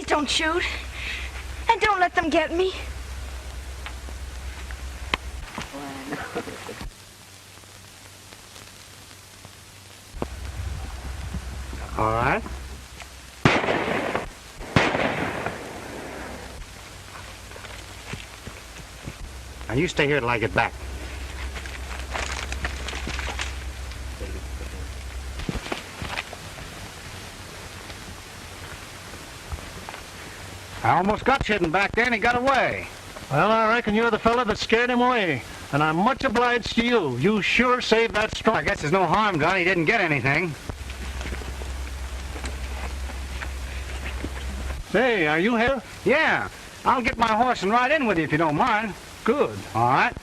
don't shoot. And don't let them get me. All right. Now you stay here till I get back. I almost got Shedden back there and he got away. Well, I reckon you're the fella that scared him away. And I'm much obliged to you. You sure saved that strong. I guess there's no harm done. He didn't get anything. Say, are you here? Yeah. I'll get my horse and ride in with you if you don't mind. Good. All right.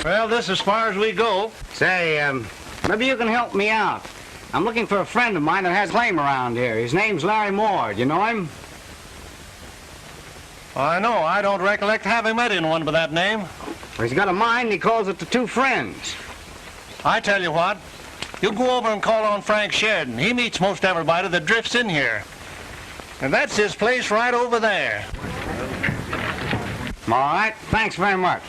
Well, this is as far as we go. Say, maybe you can help me out. I'm looking for a friend of mine that has a claim around here. His name's Larry Moore. Do you know him? I know. I don't recollect having met anyone by that name. Well, he's got a mine and he calls it the Two Friends. I tell you what. You go over and call on Frank Sheridan. He meets most everybody that drifts in here. And that's his place right over there. All right. Thanks very much.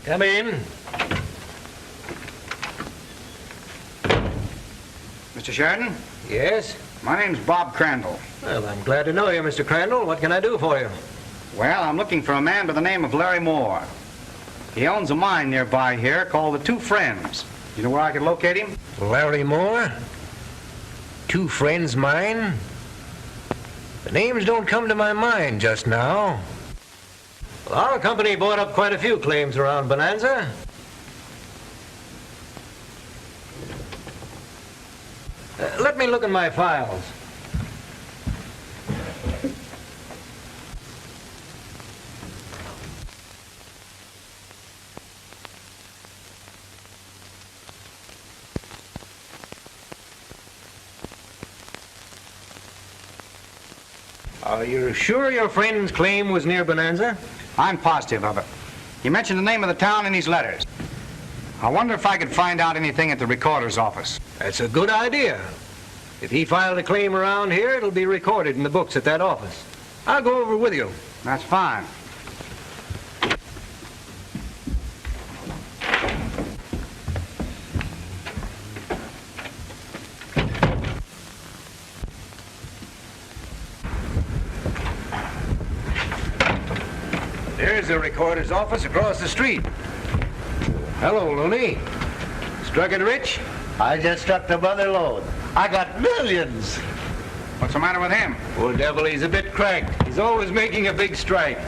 Come in. Mr. Sheridan? Yes? My name's Bob Crandall. Well, I'm glad to know you, Mr. Crandall. What can I do for you? Well, I'm looking for a man by the name of Larry Moore. He owns a mine nearby here called the Two Friends. You know where I can locate him? Larry Moore? Two Friends mine? The names don't come to my mind just now. Well, our company bought up quite a few claims around Bonanza. Let me look in my files. Are you sure your friend's claim was near Bonanza? I'm positive of it. He mentioned the name of the town in his letters. I wonder if I could find out anything at the recorder's office. That's a good idea. If he filed a claim around here, it'll be recorded in the books at that office. I'll go over with you. That's fine. There's the recorder's office across the street. Hello, Looney. Struck it rich? I just struck the mother load. I got millions. What's the matter with him? Poor devil, he's a bit cracked. He's always making a big strike.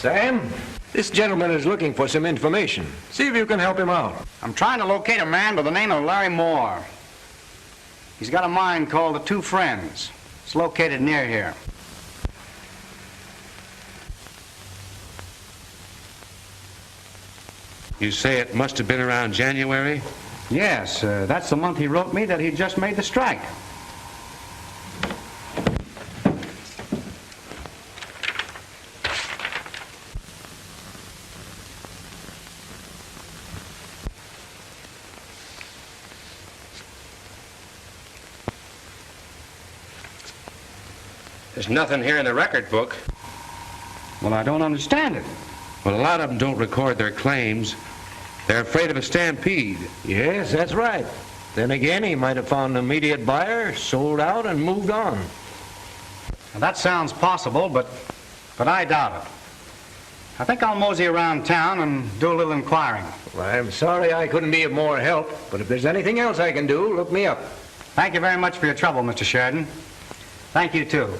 Sam, this gentleman is looking for some information. See if you can help him out. I'm trying to locate a man by the name of Larry Moore. He's got a mine called the Two Friends. It's located near here. You say it must have been around January? Yes, that's the month he wrote me that he just made the strike. There's nothing here in the record book. Well, I don't understand it. Well, a lot of them don't record their claims. They're afraid of a stampede. Yes, that's right. Then again, he might have found an immediate buyer, sold out, and moved on. Now, that sounds possible, but I doubt it. I think I'll mosey around town and do a little inquiring. Well, I'm sorry I couldn't be of more help, but if there's anything else I can do, look me up. Thank you very much for your trouble, Mr. Sheridan. Thank you, too.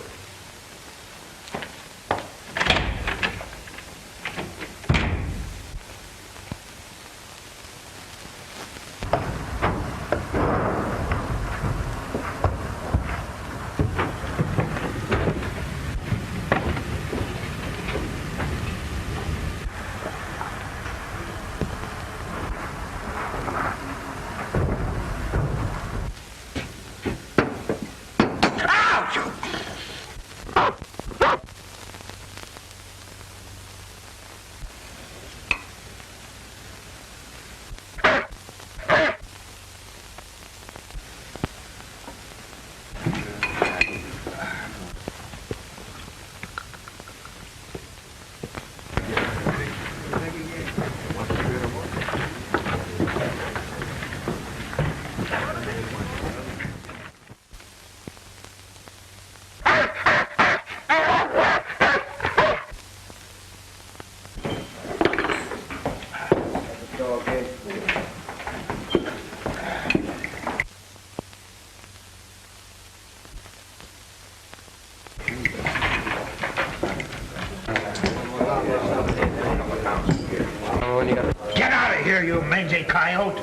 Get out of here, you mangy coyote!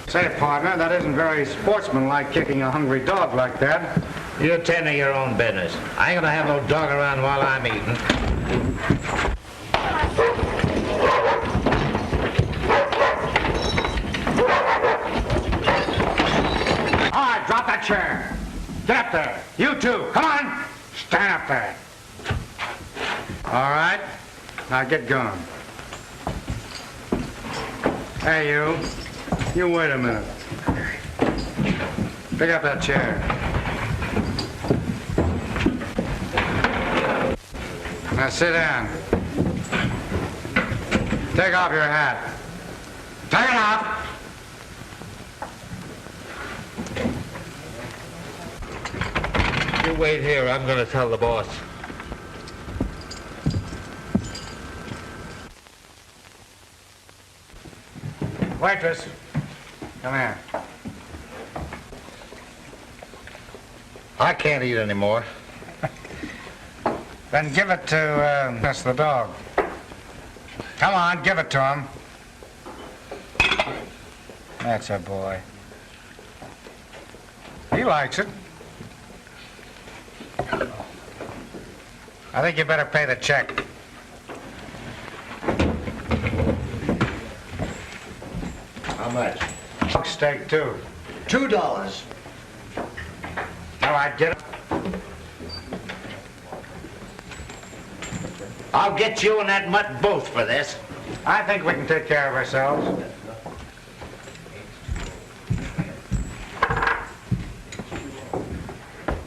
Say, partner, that isn't very sportsmanlike, kicking a hungry dog like that. You tend to your own business. I ain't gonna have no dog around while I'm eating. All right, drop that chair. Get up there. You too. Come on. Stand up there. All right. Now get going. Hey, you. You wait a minute. Pick up that chair. Now sit down. Take off your hat. Take it off. You wait here. I'm gonna tell the boss. Waitress, come here. I can't eat anymore. Then give it to, that's the dog. Come on, give it to him. That's a boy. He likes it. I think you better pay the check. How much? Dog steak, too. $2. All right, get it. I'll get you and that mutt both for this. I think we can take care of ourselves.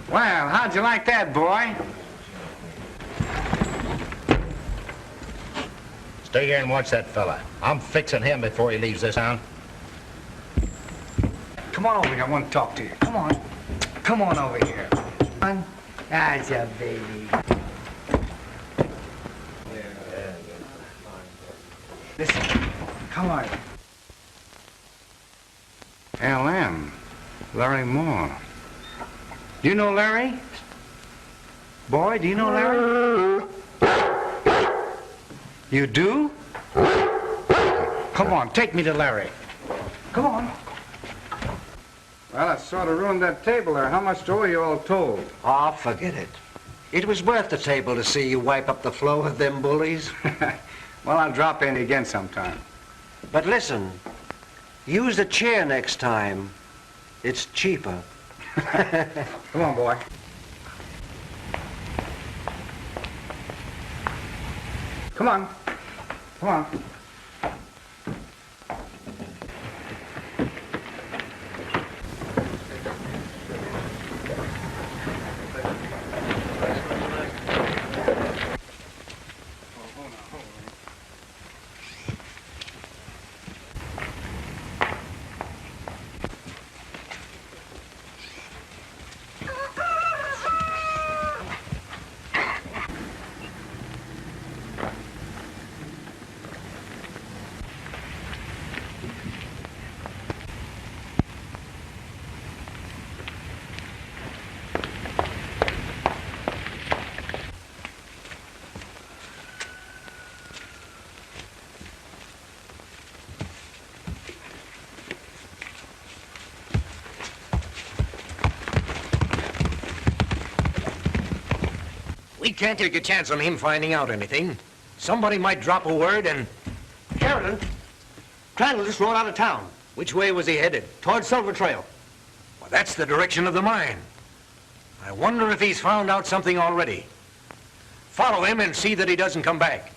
Well, how'd you like that, boy? Stay here and watch that fella. I'm fixing him before he leaves this town. Come on over here. I want to talk to you. Come on. Come on over here. Come on. That's a baby. Listen. Come on. L.M. Larry Moore. Do you know Larry? Boy, do you know Larry? You do? Come on, take me to Larry. Come on. Well, I sort of ruined that table there. How much do I owe you all told? Oh, forget it. It was worth the table to see you wipe up the flow of them bullies. Well, I'll drop in again sometime. But listen, use the chair next time. It's cheaper. Come on, boy. Come on. Come on. We can't take a chance on him finding out anything. Somebody might drop a word and... Sheridan, Crandall just rode out of town. Which way was he headed? Towards Silver Trail. Well, that's the direction of the mine. I wonder if he's found out something already. Follow him and see that he doesn't come back.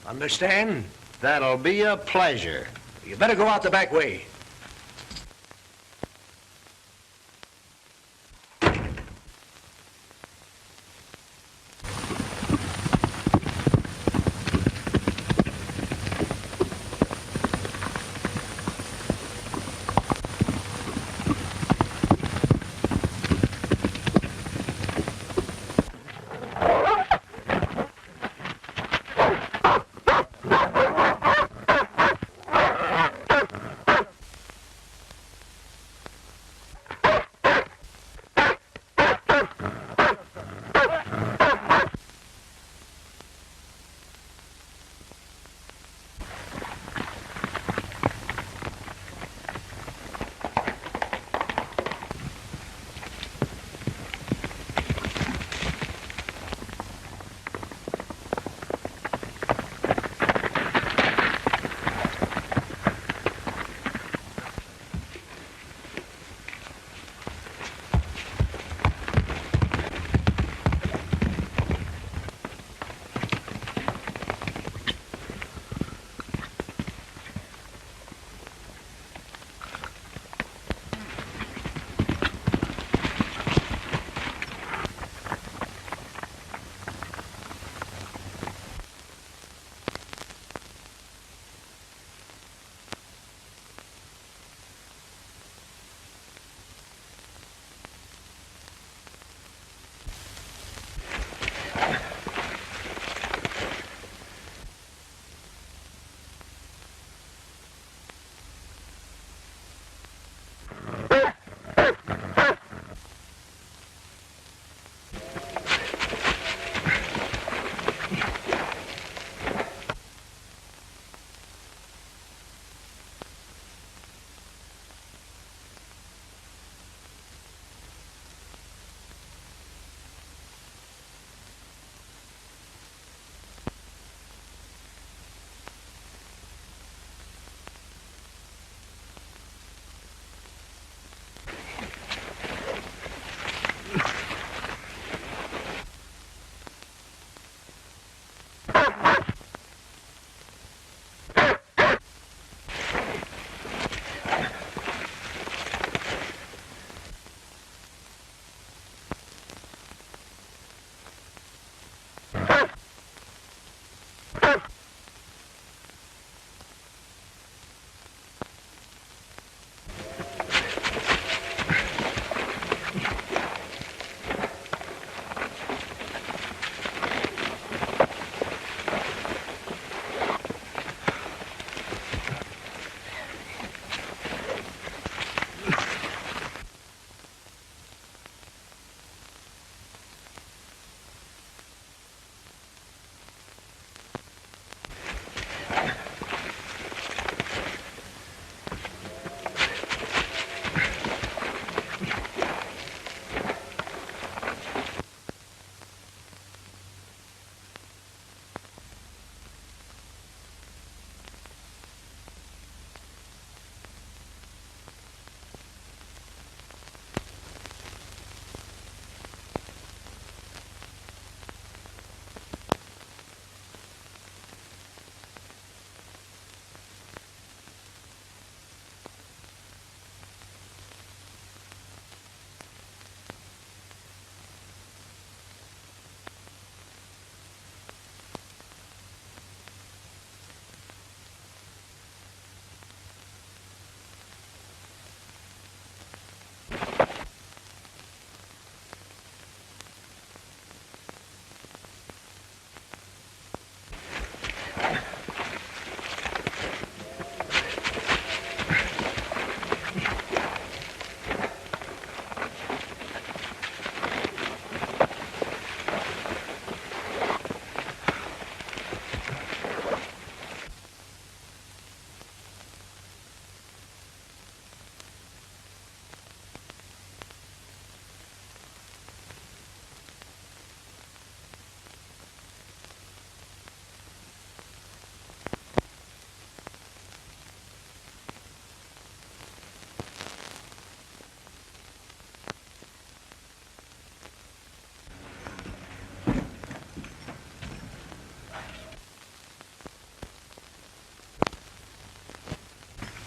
Understand? That'll be a pleasure. You better go out the back way.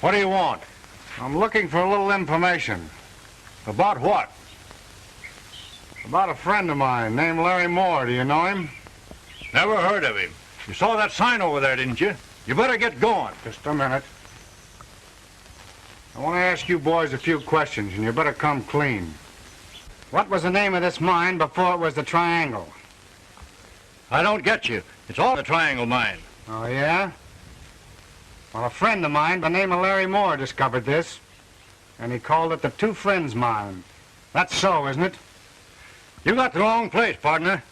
What do you want? I'm looking for a little information. About what? About a friend of mine named Larry Moore. Do you know him? Never heard of him. You saw that sign over there, didn't you? You better get going. Just a minute. I want to ask you boys a few questions, and you better come clean. What was the name of this mine before it was the Triangle? I don't get you. It's all the Triangle Mine. Oh, yeah? Well, a friend of mine by the name of Larry Moore discovered this, and he called it the Two Friends Mine. That's so, isn't it? You got the wrong place, partner.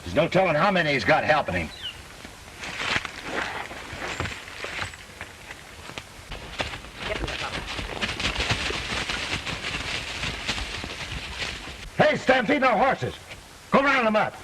There's no telling how many he's got helping him. Hey, stampede no horses. Go round them up.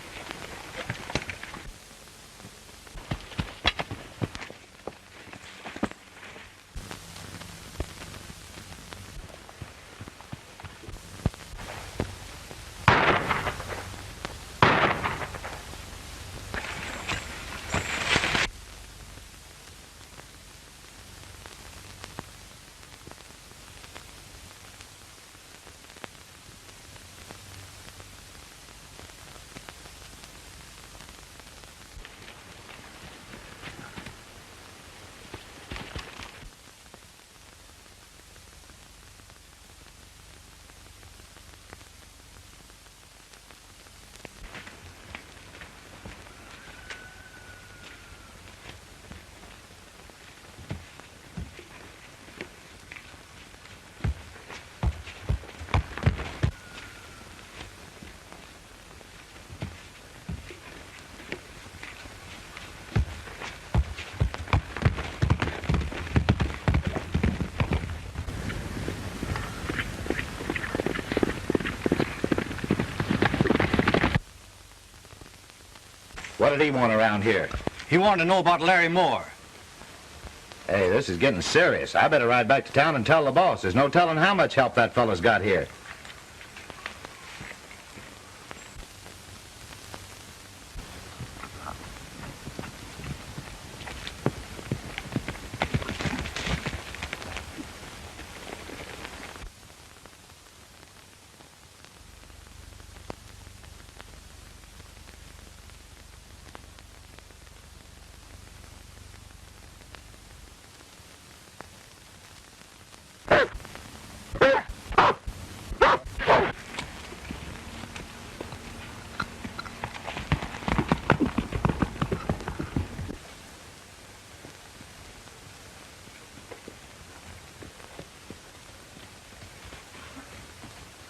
What did he want around here? He wanted to know about Larry Moore. Hey, this is getting serious. I better ride back to town and tell the boss. There's no telling how much help that fella's got here.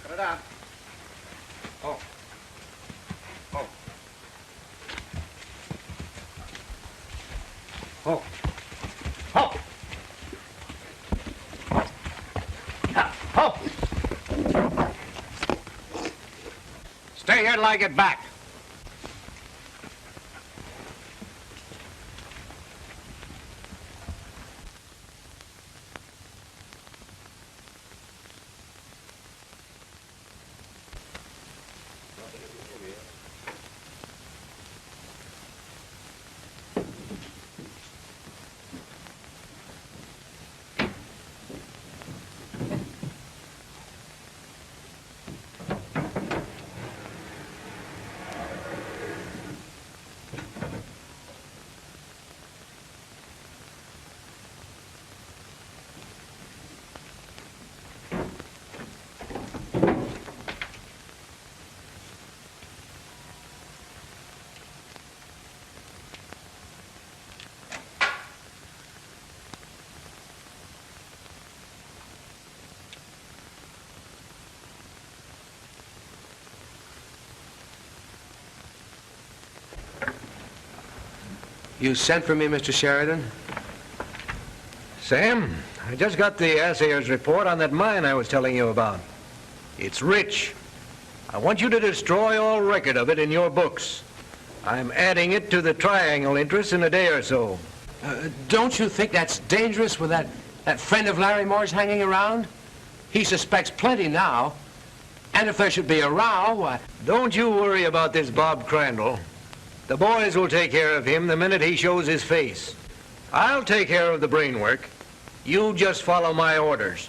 Put it on. Oh. Oh. Oh. Oh. Oh. Stay here till I get back. You sent for me, Mr. Sheridan? Sam, I just got the assayer's report on that mine I was telling you about. It's rich. I want you to destroy all record of it in your books. I'm adding it to the triangle interest in a day or so. Don't you think that's dangerous with that friend of Larry Moore's hanging around? He suspects plenty now. And if there should be a row, why... Don't you worry about this Bob Crandall. The boys will take care of him the minute he shows his face. I'll take care of the brain work. You just follow my orders.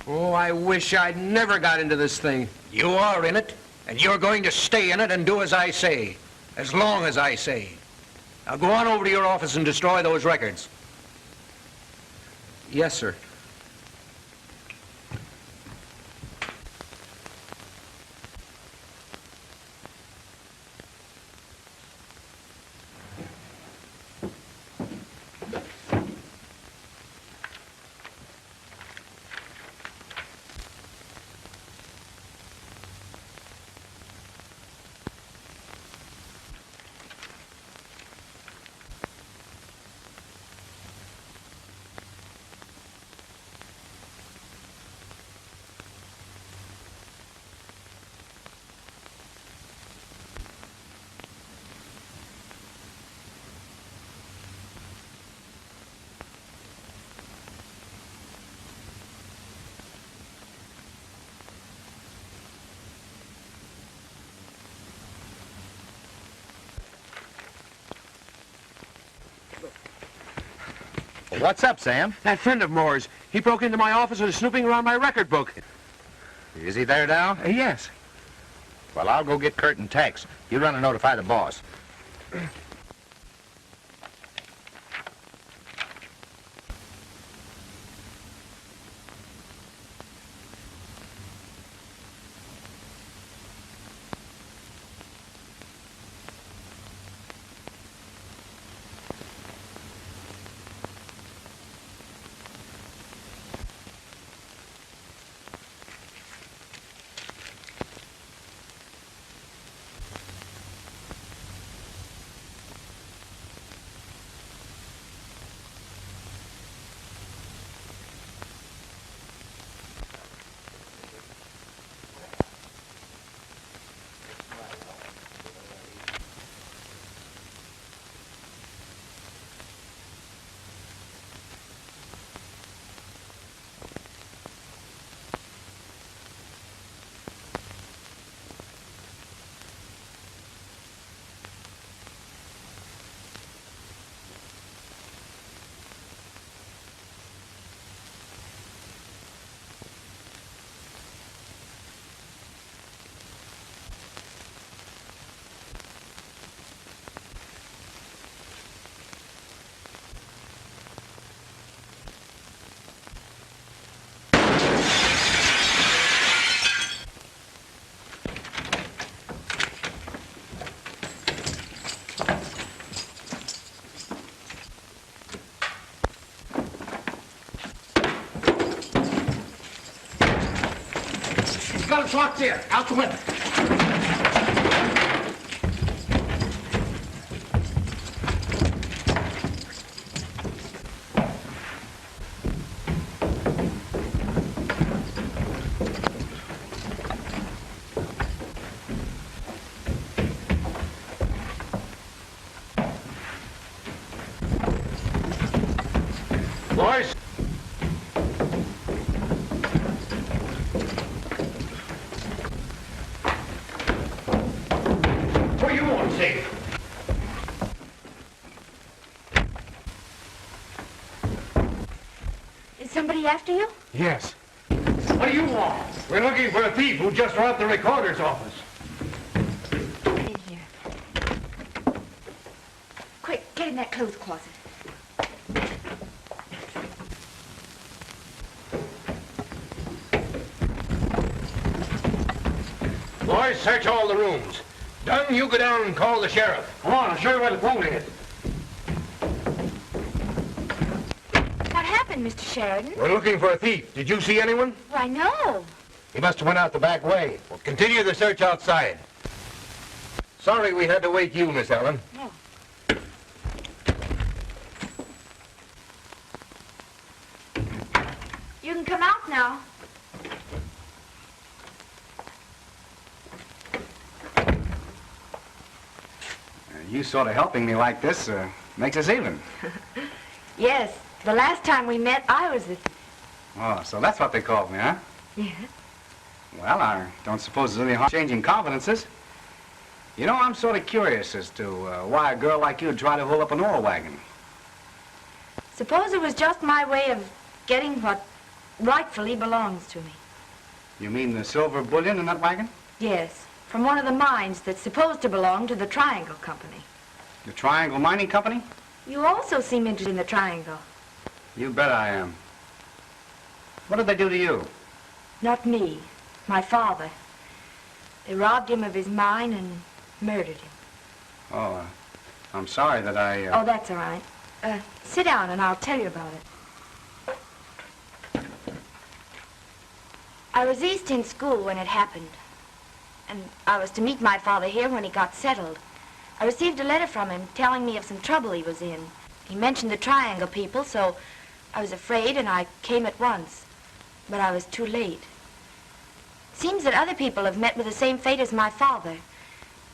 Oh, I wish I'd never got into this thing. You are in it, and you're going to stay in it and do as I say, as long as I say. Now go on over to your office and destroy those records. Yes, sir. What's up, Sam? That friend of Moore's, he broke into my office and is snooping around my record book. Is he there now? Yes. Well, I'll go get Kurt and Tex. You run and notify the boss. Got us locked here. Out the window. Boys. Where you going, Steve? Is somebody after you? Yes. What do you want? We're looking for a thief who just robbed the recorder's office. In here. Quick, get in that clothes closet. boys, search all the rooms. Dunn, you go down and call the sheriff. Come on, I'll show you where the phone is. What happened, Mr. Sheridan? We're looking for a thief. Did you see anyone? Why, no. He must have went out the back way. We'll continue the search outside. Sorry we had to wake you, Miss Ellen. No. You can come out now. You sort of helping me like this makes us even. Yes, the last time we met, I was the... Oh, so that's what they called me, huh? Yeah. Well, I don't suppose there's any harm changing confidences. You know, I'm sort of curious as to why a girl like you would try to hold up an oil wagon. Suppose it was just my way of getting what rightfully belongs to me. You mean the silver bullion in that wagon? Yes, from one of the mines that's supposed to belong to the Triangle Company. The Triangle Mining Company? You also seem interested in the Triangle. You bet I am. What did they do to you? Not me, my father. They robbed him of his mine and murdered him. Oh, I'm sorry that I... Oh, that's all right. Sit down and I'll tell you about it. I was East in school when it happened. And I was to meet my father here when he got settled. I received a letter from him telling me of some trouble he was in. He mentioned the Triangle people, so I was afraid and I came at once. But I was too late. Seems that other people have met with the same fate as my father.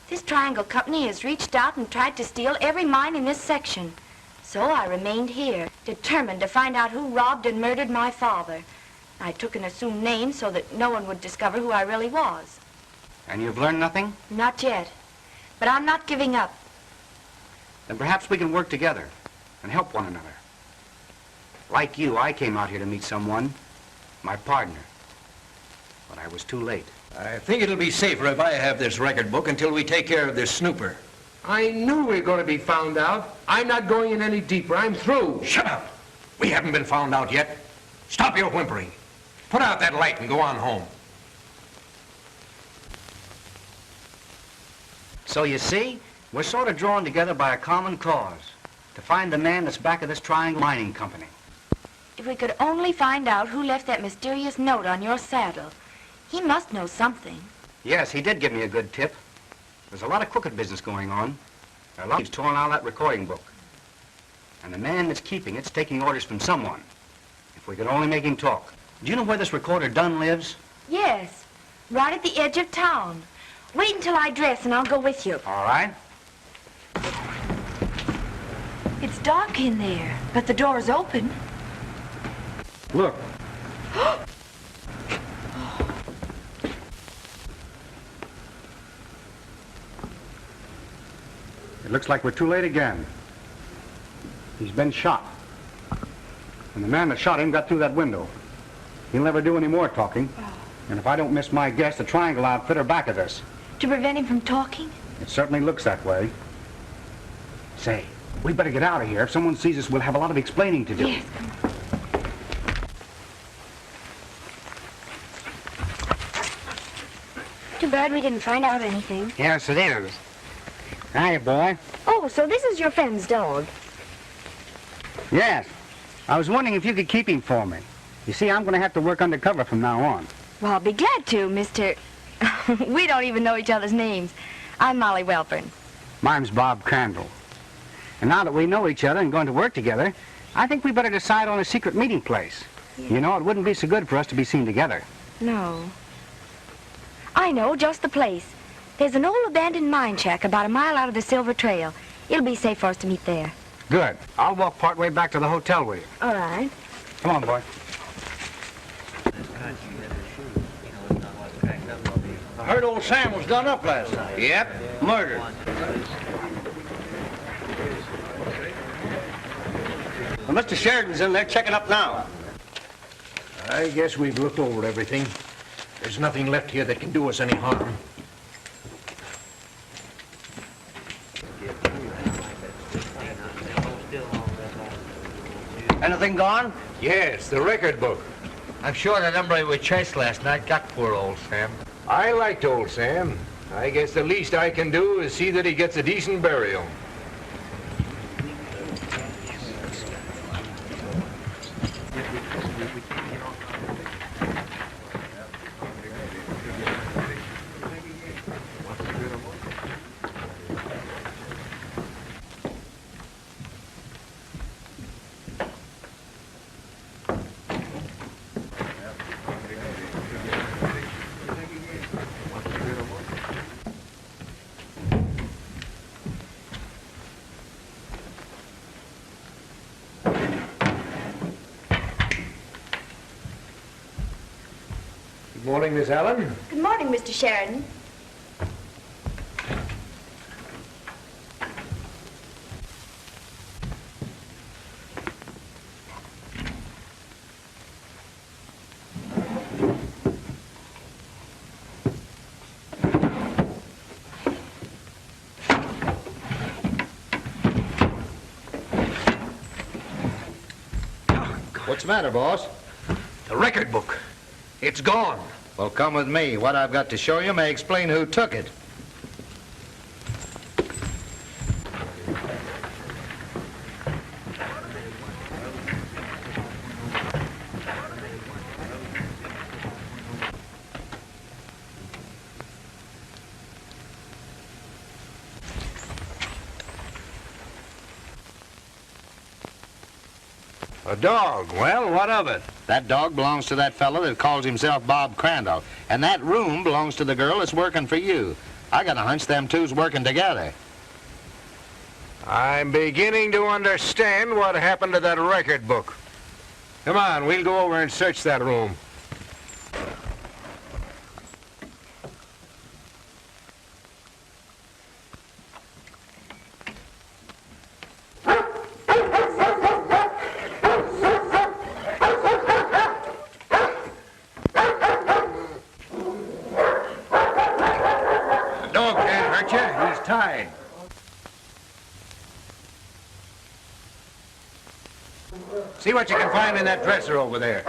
This Triangle Company has reached out and tried to steal every mine in this section. So I remained here, determined to find out who robbed and murdered my father. I took an assumed name so that no one would discover who I really was. And you've learned nothing? Not yet. But I'm not giving up. Then perhaps we can work together and help one another. Like you, I came out here to meet someone, my partner. But I was too late. I think it'll be safer if I have this record book until we take care of this snooper. I knew we were going to be found out. I'm not going in any deeper. I'm through. Shut up. We haven't been found out yet. Stop your whimpering. Put out that light and go on home. So you see, we're sort of drawn together by a common cause, to find the man that's back of this Triangle Mining Company. If we could only find out who left that mysterious note on your saddle. He must know something. Yes, he did give me a good tip. There's a lot of crooked business going on. There are lots torn out of that recording book. And the man that's keeping it's taking orders from someone. If we could only make him talk. Do you know where this recorder Dunn lives? Yes, right at the edge of town. Wait until I dress and I'll go with you. All right. It's dark in there, but the door's open. Look. It looks like we're too late again. He's been shot. And the man that shot him got through that window. He'll never do any more talking. And if I don't miss my guess, the Triangle outfit are back of this. To prevent him from talking? It certainly looks that way. Say, we better get out of here. If someone sees us, we'll have a lot of explaining to do. Yes, come on. Too bad we didn't find out anything. Yes, it is. Hiya, boy. Oh, so this is your friend's dog. Yes. I was wondering if you could keep him for me. You see, I'm going to have to work undercover from now on. Well, I'll be glad to, Mr. We don't even know each other's names. I'm Molly Welpern. Mine's Bob Crandall. And now that we know each other and going to work together, I think we better decide on a secret meeting place. Yeah. You know, it wouldn't be so good for us to be seen together. No. I know just the place. There's an old abandoned mine shack about a mile out of the Silver Trail. It'll be safe for us to meet there. Good. I'll walk part way back to the hotel with you. All right. Come on, boy. I heard old Sam was done up last night. Yep, murdered. Well, Mr. Sheridan's in there checking up now. I guess we've looked over everything. There's nothing left here that can do us any harm. Anything gone? Yes, the record book. I'm sure that hombre we chased last night got poor old Sam. I liked old Sam. I guess the least I can do is see that he gets a decent burial. Good morning, Miss Allen. Good morning, Mr. Sheridan. What's the matter, boss? The record book. It's gone. Well, come with me. What I've got to show you may explain who took it. A dog. Well, what of it? That dog belongs to that fellow that calls himself Bob Crandall. And that room belongs to the girl that's working for you. I got a hunch them two's working together. I'm beginning to understand what happened to that record book. Come on, we'll go over and search that room. He's tied. See what you can find in that dresser over there.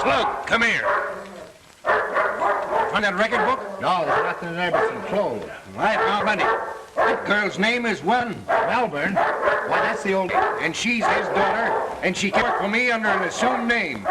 Slug, come here. Find that record book? No, there's nothing in there but some clothes. I found plenty. That girl's name is Melbourne. Why, that's the old... And she's his daughter, and she can work for me under an assumed name.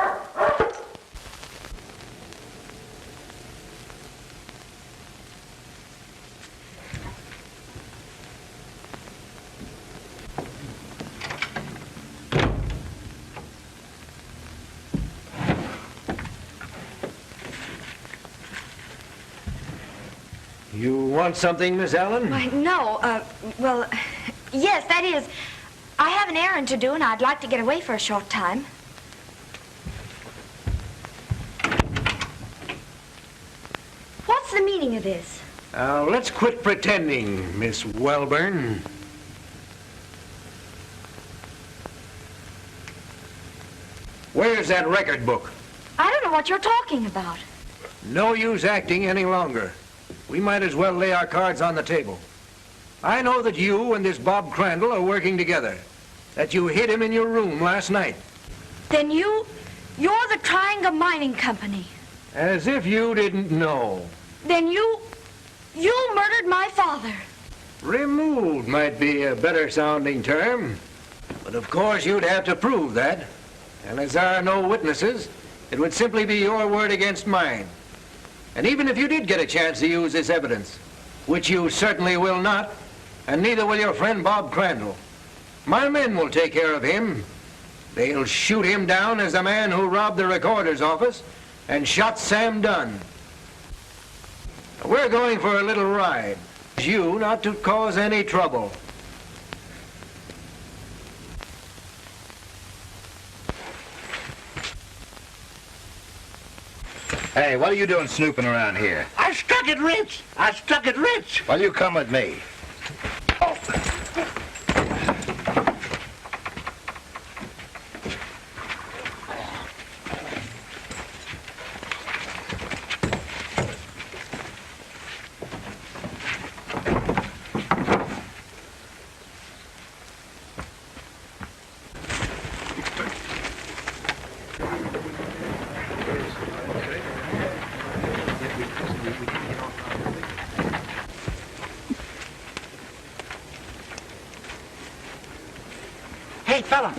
You want something, Miss Allen? Why, no, well, yes, that is, I have an errand to do and I'd like to get away for a short time. What's the meaning of this? Let's quit pretending, Miss Welburn. Where's that record book? I don't know what you're talking about. No use acting any longer. We might as well lay our cards on the table. I know that you and this Bob Crandall are working together. That you hid him in your room last night. Then you're the Triangle Mining Company. As if you didn't know. Then you murdered my father. Removed might be a better sounding term. But of course you'd have to prove that. And as there are no witnesses, it would simply be your word against mine. And even if you did get a chance to use this evidence, which you certainly will not, and neither will your friend Bob Crandall, my men will take care of him. They'll shoot him down as the man who robbed the recorder's office and shot Sam Dunn. We're going for a little ride. You not to cause any trouble. Hey, what are you doing snooping around here? I struck it rich. I struck it rich. Well, you come with me. Oh. fella.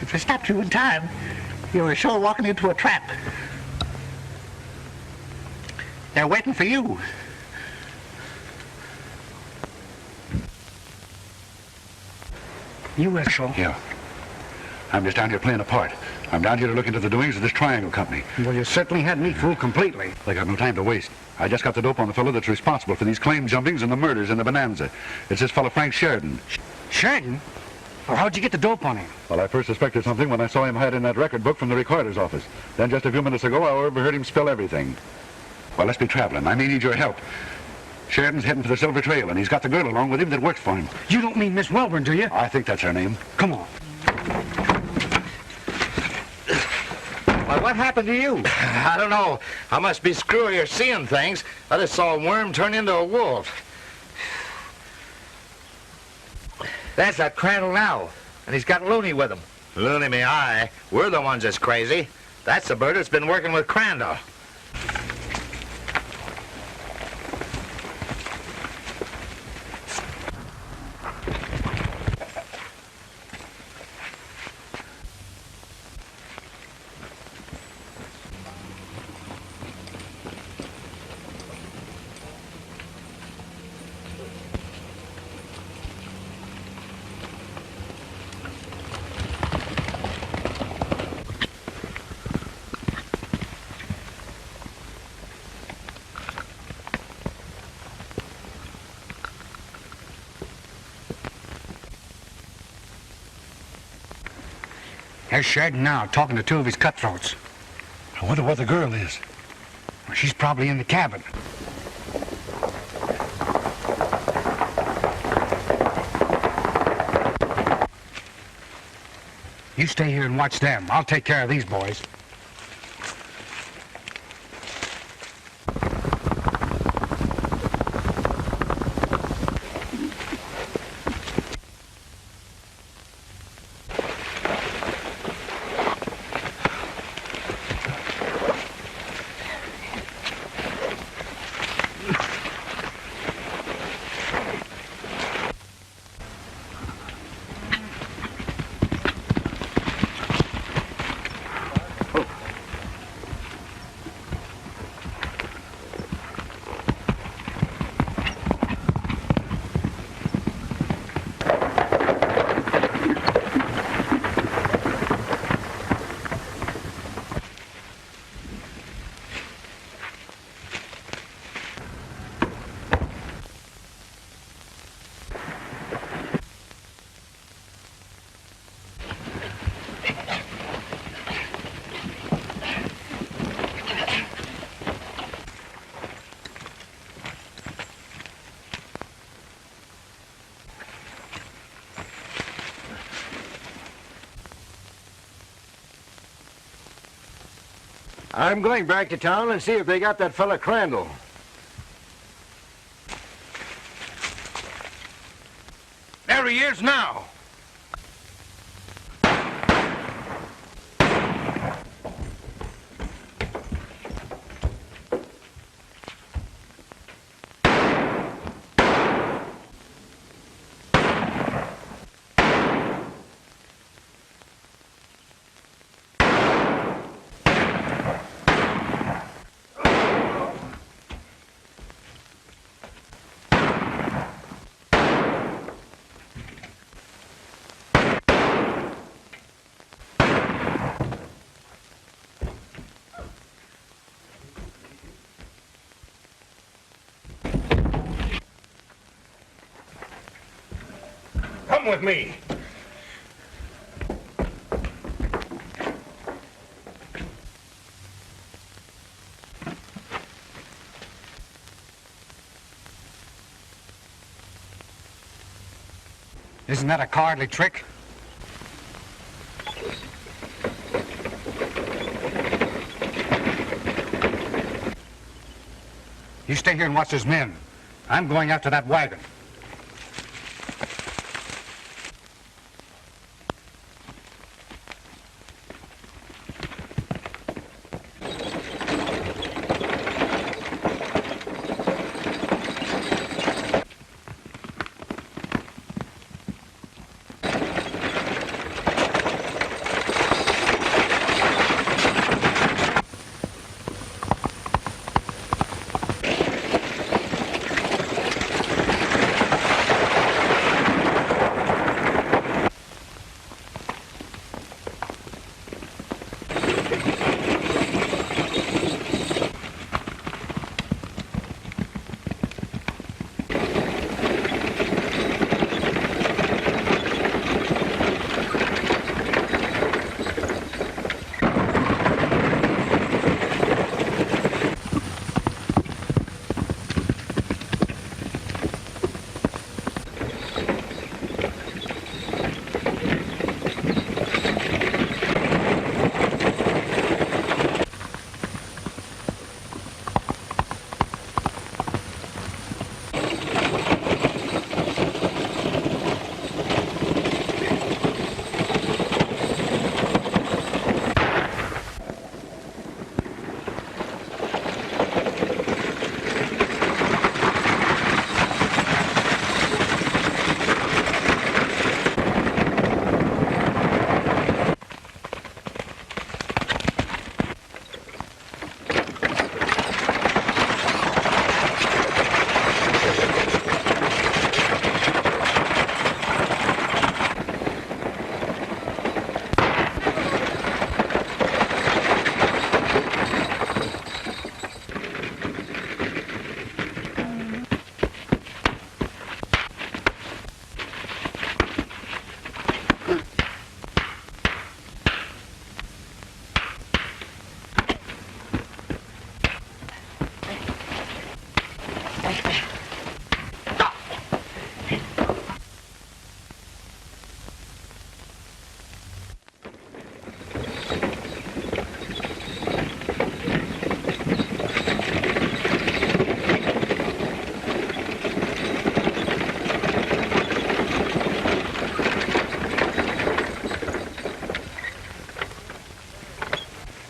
If I stopped you in time, you were sure walking into a trap. They're waiting for you. You were sure? Yeah. I'm just down here playing a part. I'm down here to look into the doings of this triangle company. Well, you certainly had me fooled completely. They got no time to waste. I just got the dope on the fellow that's responsible for these claim jumpings and the murders in the Bonanza. It's this fellow Frank Sheridan. Sheridan? Well, how'd you get the dope on him? Well, I first suspected something when I saw him hiding that record book from the recorder's office. Then just a few minutes ago, I overheard him spill everything. Well, let's be traveling. I may need your help. Sheridan's heading for the Silver Trail, and he's got the girl along with him that works for him. You don't mean Miss Welborn, do you? I think that's her name. Come on. Well, what happened to you? I don't know. I must be screwy or seeing things. I just saw a worm turn into a wolf. That's that Crandall now, and he's got Looney with him. Looney me eye. We're the ones that's crazy. That's the bird that's been working with Crandall. There's Sheridan now, talking to two of his cutthroats. I wonder what the girl is. Well, she's probably in the cabin. You stay here and watch them. I'll take care of these boys. I'm going back to town and see if they got that fella Crandall. There he is now. Come with me. Isn't that a cowardly trick? You stay here and watch those men. I'm going after that wagon.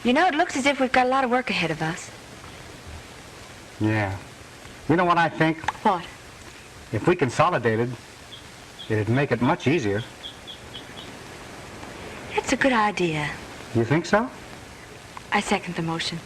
You know, it looks as if we've got a lot of work ahead of us. Yeah. You know what I think? What? If we consolidated, it'd make it much easier. It's a good idea. You think so? I second the motion.